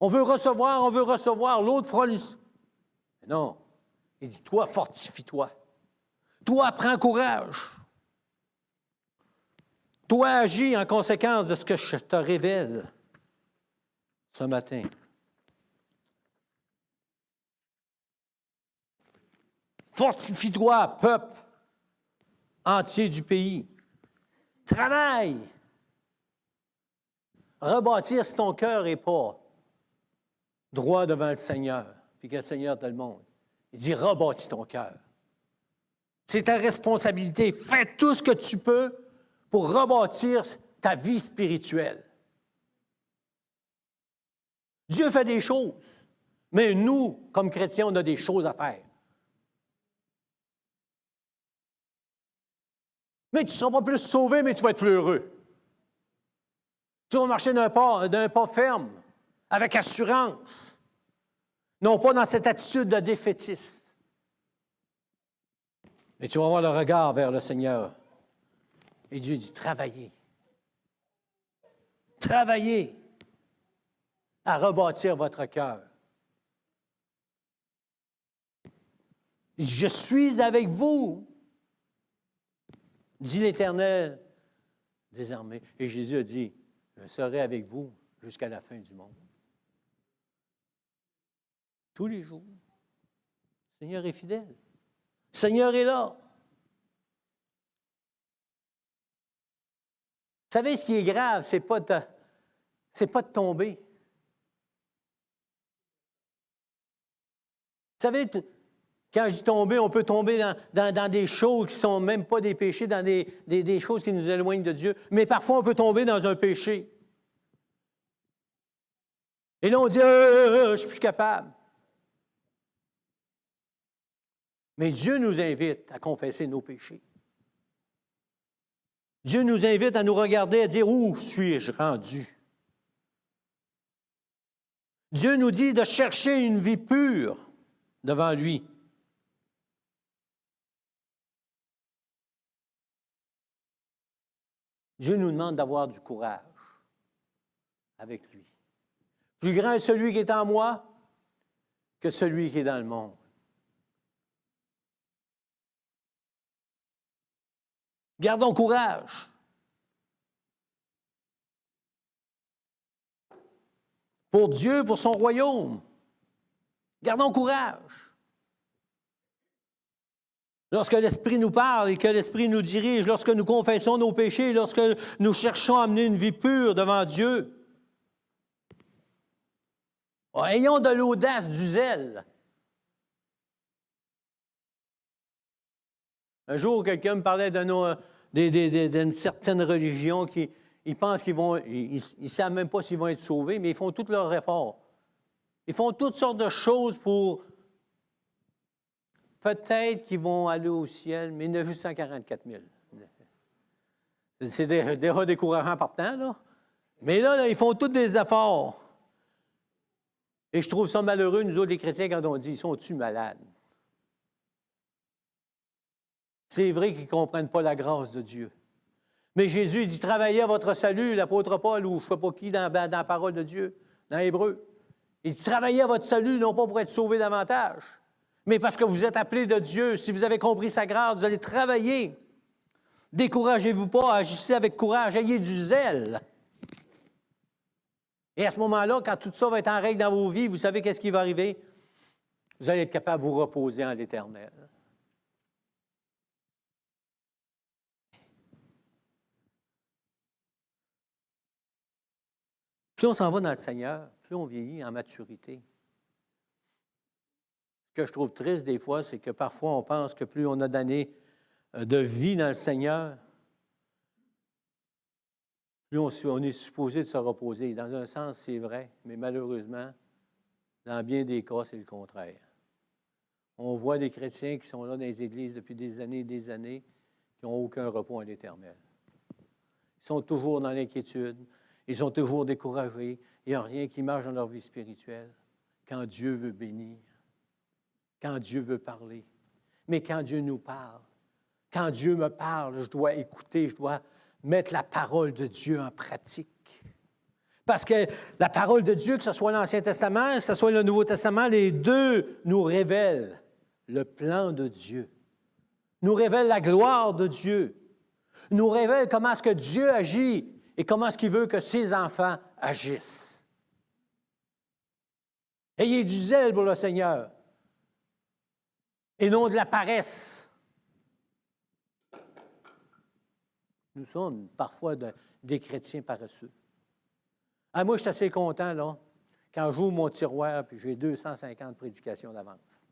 On veut recevoir, l'autre fera les... Non. Il dit, toi, fortifie-toi. Toi, prends courage. Toi, agis en conséquence de ce que je te révèle ce matin. Fortifie-toi, peuple entier du pays. Travaille. Rebâtir si ton cœur n'est pas droit devant le Seigneur, puis que le Seigneur te le montre. Il dit, rebâtis ton cœur. C'est ta responsabilité. Fais tout ce que tu peux pour rebâtir ta vie spirituelle. Dieu fait des choses, mais nous, comme chrétiens, on a des choses à faire. Mais tu ne seras pas plus sauvé, mais tu vas être plus heureux. Tu vas marcher d'un pas ferme, avec assurance. Non pas dans cette attitude de défaitiste. Mais tu vas avoir le regard vers le Seigneur. Et Dieu dit, travaillez. Travaillez à rebâtir votre cœur. Il dit, je suis avec vous, dit l'Éternel des armées. Et Jésus a dit, je serai avec vous jusqu'à la fin du monde. Tous les jours. Le Seigneur est fidèle. Le Seigneur est là. Vous savez, ce qui est grave, c'est pas de tomber. Vous savez, Quand je dis tomber, on peut tomber dans des choses qui ne sont même pas des péchés, dans des choses qui nous éloignent de Dieu. Mais parfois, on peut tomber dans un péché. Et là, on dit, je ne suis plus capable. Mais Dieu nous invite à confesser nos péchés. Dieu nous invite à nous regarder, à dire, où suis-je rendu? Dieu nous dit de chercher une vie pure devant lui. Dieu nous demande d'avoir du courage avec lui. Plus grand est celui qui est en moi que celui qui est dans le monde. Gardons courage. Pour Dieu, pour son royaume. Gardons courage. Lorsque l'Esprit nous parle et que l'Esprit nous dirige, lorsque nous confessons nos péchés, lorsque nous cherchons à mener une vie pure devant Dieu, ayons de l'audace, du zèle. Un jour, quelqu'un me parlait d'une certaine religion qui ils pensent qu'ils vont, ils ne savent même pas s'ils vont être sauvés, mais ils font tous leurs efforts. Ils font toutes sortes de choses pour peut-être qu'ils vont aller au ciel, mais il y en a juste 144 000. C'est déjà décourageant partant, là. Mais là, ils font tous des efforts. Et je trouve ça malheureux, nous autres, les chrétiens, quand on dit, ils sont-tu malades? C'est vrai qu'ils ne comprennent pas la grâce de Dieu. Mais Jésus dit, travaillez à votre salut, l'apôtre Paul, ou je ne sais pas qui, dans la parole de Dieu, dans Hébreu. Il dit, travaillez à votre salut, non pas pour être sauvé davantage, mais parce que vous êtes appelés de Dieu. Si vous avez compris sa grâce, vous allez travailler. Découragez-vous pas, agissez avec courage, ayez du zèle. Et à ce moment-là, quand tout ça va être en règle dans vos vies, vous savez qu'est-ce qui va arriver? Vous allez être capable de vous reposer en l'Éternel. Plus on s'en va dans le Seigneur, plus on vieillit en maturité. Ce que je trouve triste des fois, c'est que parfois on pense que plus on a d'années de vie dans le Seigneur, plus on est supposé de se reposer. Dans un sens, c'est vrai, mais malheureusement, dans bien des cas, c'est le contraire. On voit des chrétiens qui sont là dans les églises depuis des années, qui n'ont aucun repos en l'Éternel. Ils sont toujours dans l'inquiétude. Ils sont toujours découragés. Il n'y a rien qui marche dans leur vie spirituelle. Quand Dieu veut bénir, quand Dieu veut parler. Mais quand Dieu nous parle, quand Dieu me parle, je dois écouter, je dois mettre la parole de Dieu en pratique. Parce que la parole de Dieu, que ce soit l'Ancien Testament, que ce soit le Nouveau Testament, les deux nous révèlent le plan de Dieu, nous révèlent la gloire de Dieu, nous révèlent comment est-ce que Dieu agit et comment est-ce qu'il veut que ses enfants agissent. Ayez du zèle pour le Seigneur et non de la paresse. Nous sommes parfois des chrétiens paresseux. Moi, je suis assez content, là, quand j'ouvre mon tiroir puis j'ai 250 prédications d'avance.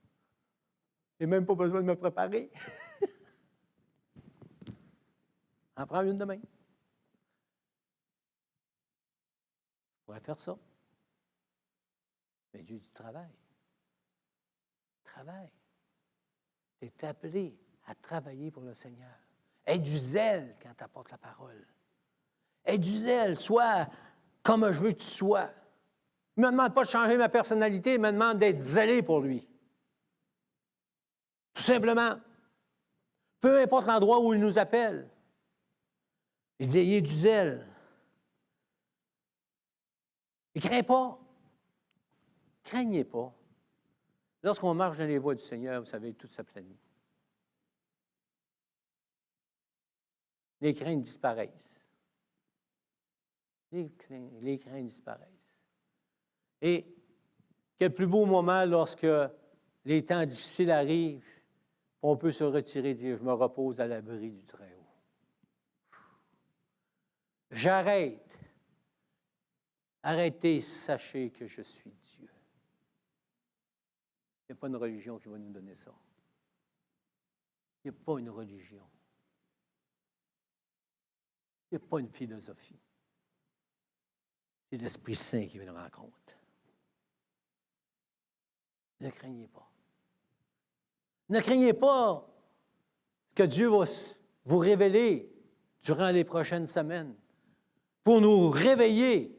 J'ai même pas besoin de me préparer. En prends une demain. On pourrait faire ça. Mais Dieu dit travaille. Travaille. Tu es appelé à travailler pour le Seigneur. Aie du zèle quand tu apportes la parole. Aie du zèle. Sois comme je veux que tu sois. Il ne me demande pas de changer ma personnalité, il me demande d'être zélé pour lui. Tout simplement. Peu importe l'endroit où il nous appelle. Il dit, ayez du zèle. Ne craignez pas. Craignez pas. Lorsqu'on marche dans les voies du Seigneur, vous savez, toute sa planète. Les craintes disparaissent. Les craintes disparaissent. Et quel plus beau moment lorsque les temps difficiles arrivent, on peut se retirer et dire, je me repose à l'abri du Très-Haut. J'arrête. Arrêtez, sachez que je suis Dieu. Il n'y a pas une religion qui va nous donner ça. Il n'y a pas une religion. Il n'y a pas une philosophie. C'est l'Esprit Saint qui vient en compte. Ne craignez pas. Ne craignez pas ce que Dieu va vous révéler durant les prochaines semaines pour nous réveiller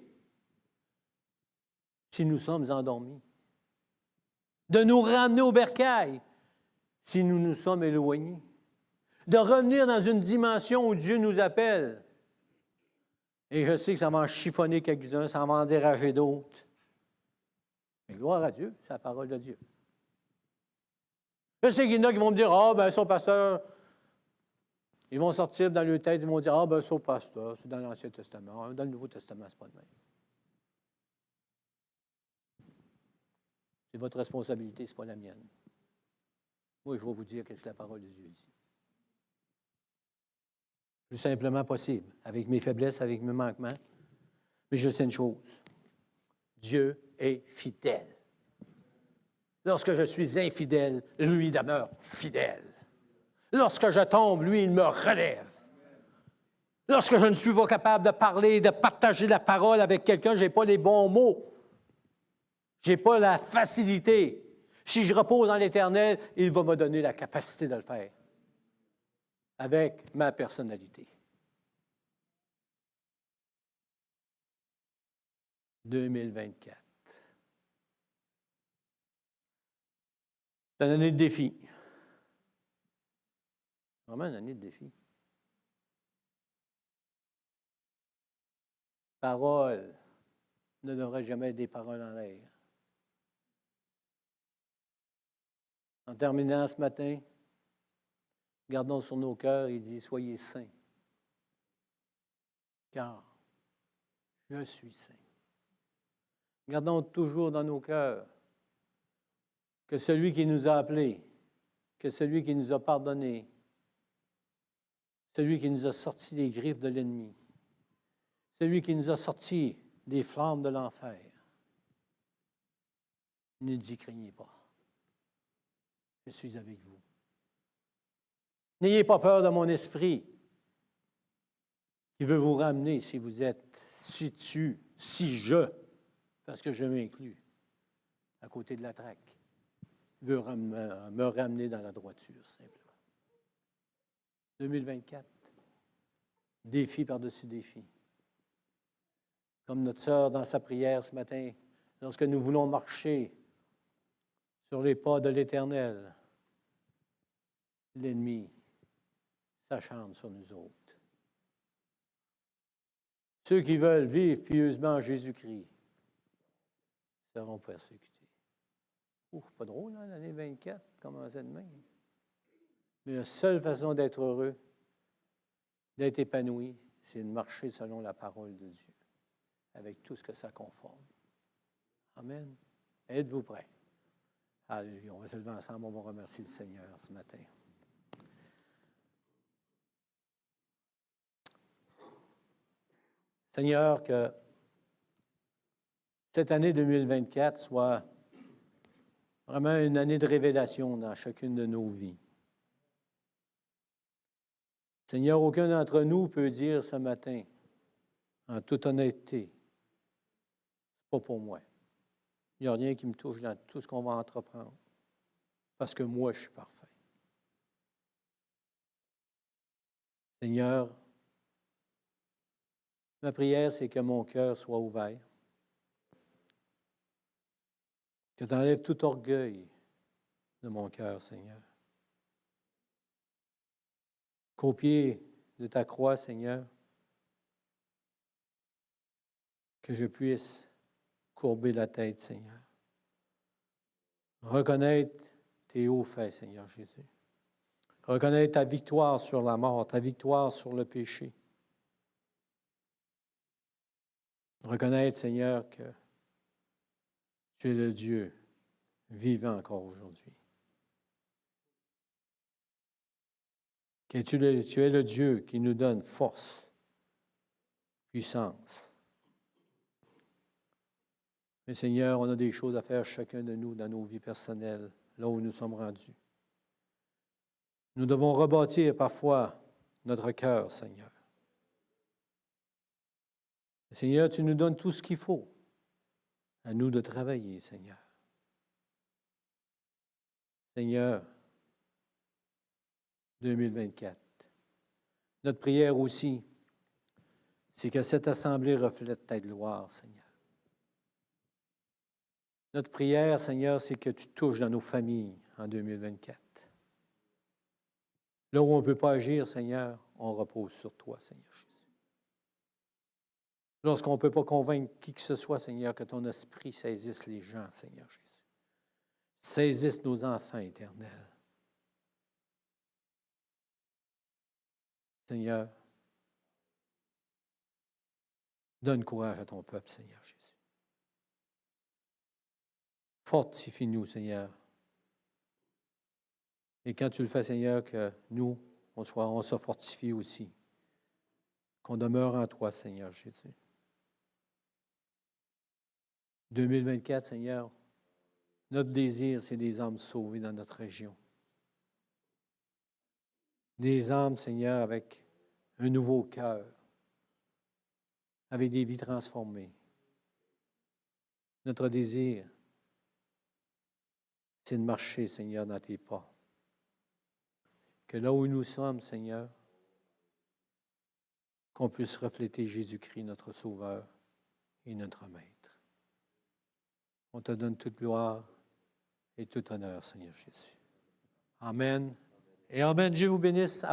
si nous sommes endormis, de nous ramener au bercail si nous nous sommes éloignés, de revenir dans une dimension où Dieu nous appelle. Et je sais que ça va en chiffonner quelques-uns, ça va en dérager d'autres. Mais gloire à Dieu, c'est la parole de Dieu. Je sais qu'il y en a qui vont me dire, son pasteur, ils vont sortir dans leur tête, ils vont dire, son pasteur, c'est dans l'Ancien Testament. Dans le Nouveau Testament, c'est pas de même. C'est votre responsabilité, ce n'est pas la mienne. Moi, je vais vous dire ce que la parole de Dieu dit. Le plus simplement possible, avec mes faiblesses, avec mes manquements. Mais je sais une chose. Dieu est fidèle. Lorsque je suis infidèle, lui demeure fidèle. Lorsque je tombe, lui, il me relève. Lorsque je ne suis pas capable de parler, de partager la parole avec quelqu'un, je n'ai pas les bons mots. Je n'ai pas la facilité. Si je repose en l'Éternel, il va me donner la capacité de le faire avec ma personnalité. 2024. C'est une année de défi. Vraiment une année de défi. Paroles ne devraient jamais être des paroles en l'air. En terminant ce matin, gardons sur nos cœurs, il dit, soyez saints, car je suis saint. Gardons toujours dans nos cœurs que celui qui nous a appelés, que celui qui nous a pardonnés, celui qui nous a sortis des griffes de l'ennemi, celui qui nous a sortis des flammes de l'enfer, ne dit, craignez pas. Je suis avec vous. N'ayez pas peur de mon esprit qui veut vous ramener si vous êtes, parce que je m'inclus, à côté de la traque, veut me ramener dans la droiture, simplement. 2024, défi par-dessus défi. Comme notre sœur dans sa prière ce matin, lorsque nous voulons marcher sur les pas de l'Éternel, l'ennemi s'acharne sur nous autres. Ceux qui veulent vivre pieusement en Jésus-Christ seront persécutés. Pas drôle, hein, l'année 24, commencer demain. Mais la seule façon d'être heureux, d'être épanoui, c'est de marcher selon la parole de Dieu, avec tout ce que ça conforme. Amen. Êtes-vous prêts? Alléluia. On va se lever ensemble, on va remercier le Seigneur ce matin. Seigneur, que cette année 2024 soit vraiment une année de révélation dans chacune de nos vies. Seigneur, aucun d'entre nous peut dire ce matin, en toute honnêteté, c'est pas pour moi. Il n'y a rien qui me touche dans tout ce qu'on va entreprendre, parce que moi, je suis parfait. Seigneur, ma prière, c'est que mon cœur soit ouvert, que tu enlèves tout orgueil de mon cœur, Seigneur. Qu'au pied de ta croix, Seigneur, que je puisse courber la tête, Seigneur. Reconnaître tes hauts faits, Seigneur Jésus. Reconnaître ta victoire sur la mort, ta victoire sur le péché. Reconnaître, Seigneur, que tu es le Dieu vivant encore aujourd'hui. Que tu es le Dieu qui nous donne force, puissance. Mais Seigneur, on a des choses à faire chacun de nous dans nos vies personnelles, là où nous sommes rendus. Nous devons rebâtir parfois notre cœur, Seigneur. Seigneur, tu nous donnes tout ce qu'il faut. À nous de travailler, Seigneur. Seigneur, 2024. Notre prière aussi, c'est que cette assemblée reflète ta gloire, Seigneur. Notre prière, Seigneur, c'est que tu touches dans nos familles en 2024. Là où on ne peut pas agir, Seigneur, on repose sur toi, Seigneur Jésus. Lorsqu'on ne peut pas convaincre qui que ce soit, Seigneur, que ton esprit saisisse les gens, Seigneur Jésus. Saisisse nos enfants éternels. Seigneur, donne courage à ton peuple, Seigneur Jésus. Fortifie-nous, Seigneur. Et quand tu le fais, Seigneur, que nous, on se fortifie aussi. Qu'on demeure en toi, Seigneur Jésus. 2024, Seigneur, notre désir, c'est des âmes sauvées dans notre région. Des âmes, Seigneur, avec un nouveau cœur, avec des vies transformées. Notre désir, c'est de marcher, Seigneur, dans tes pas. Que là où nous sommes, Seigneur, qu'on puisse refléter Jésus-Christ, notre Sauveur et notre Maître. On te donne toute gloire et tout honneur, Seigneur Jésus. Amen. Et Amen. Dieu vous bénisse.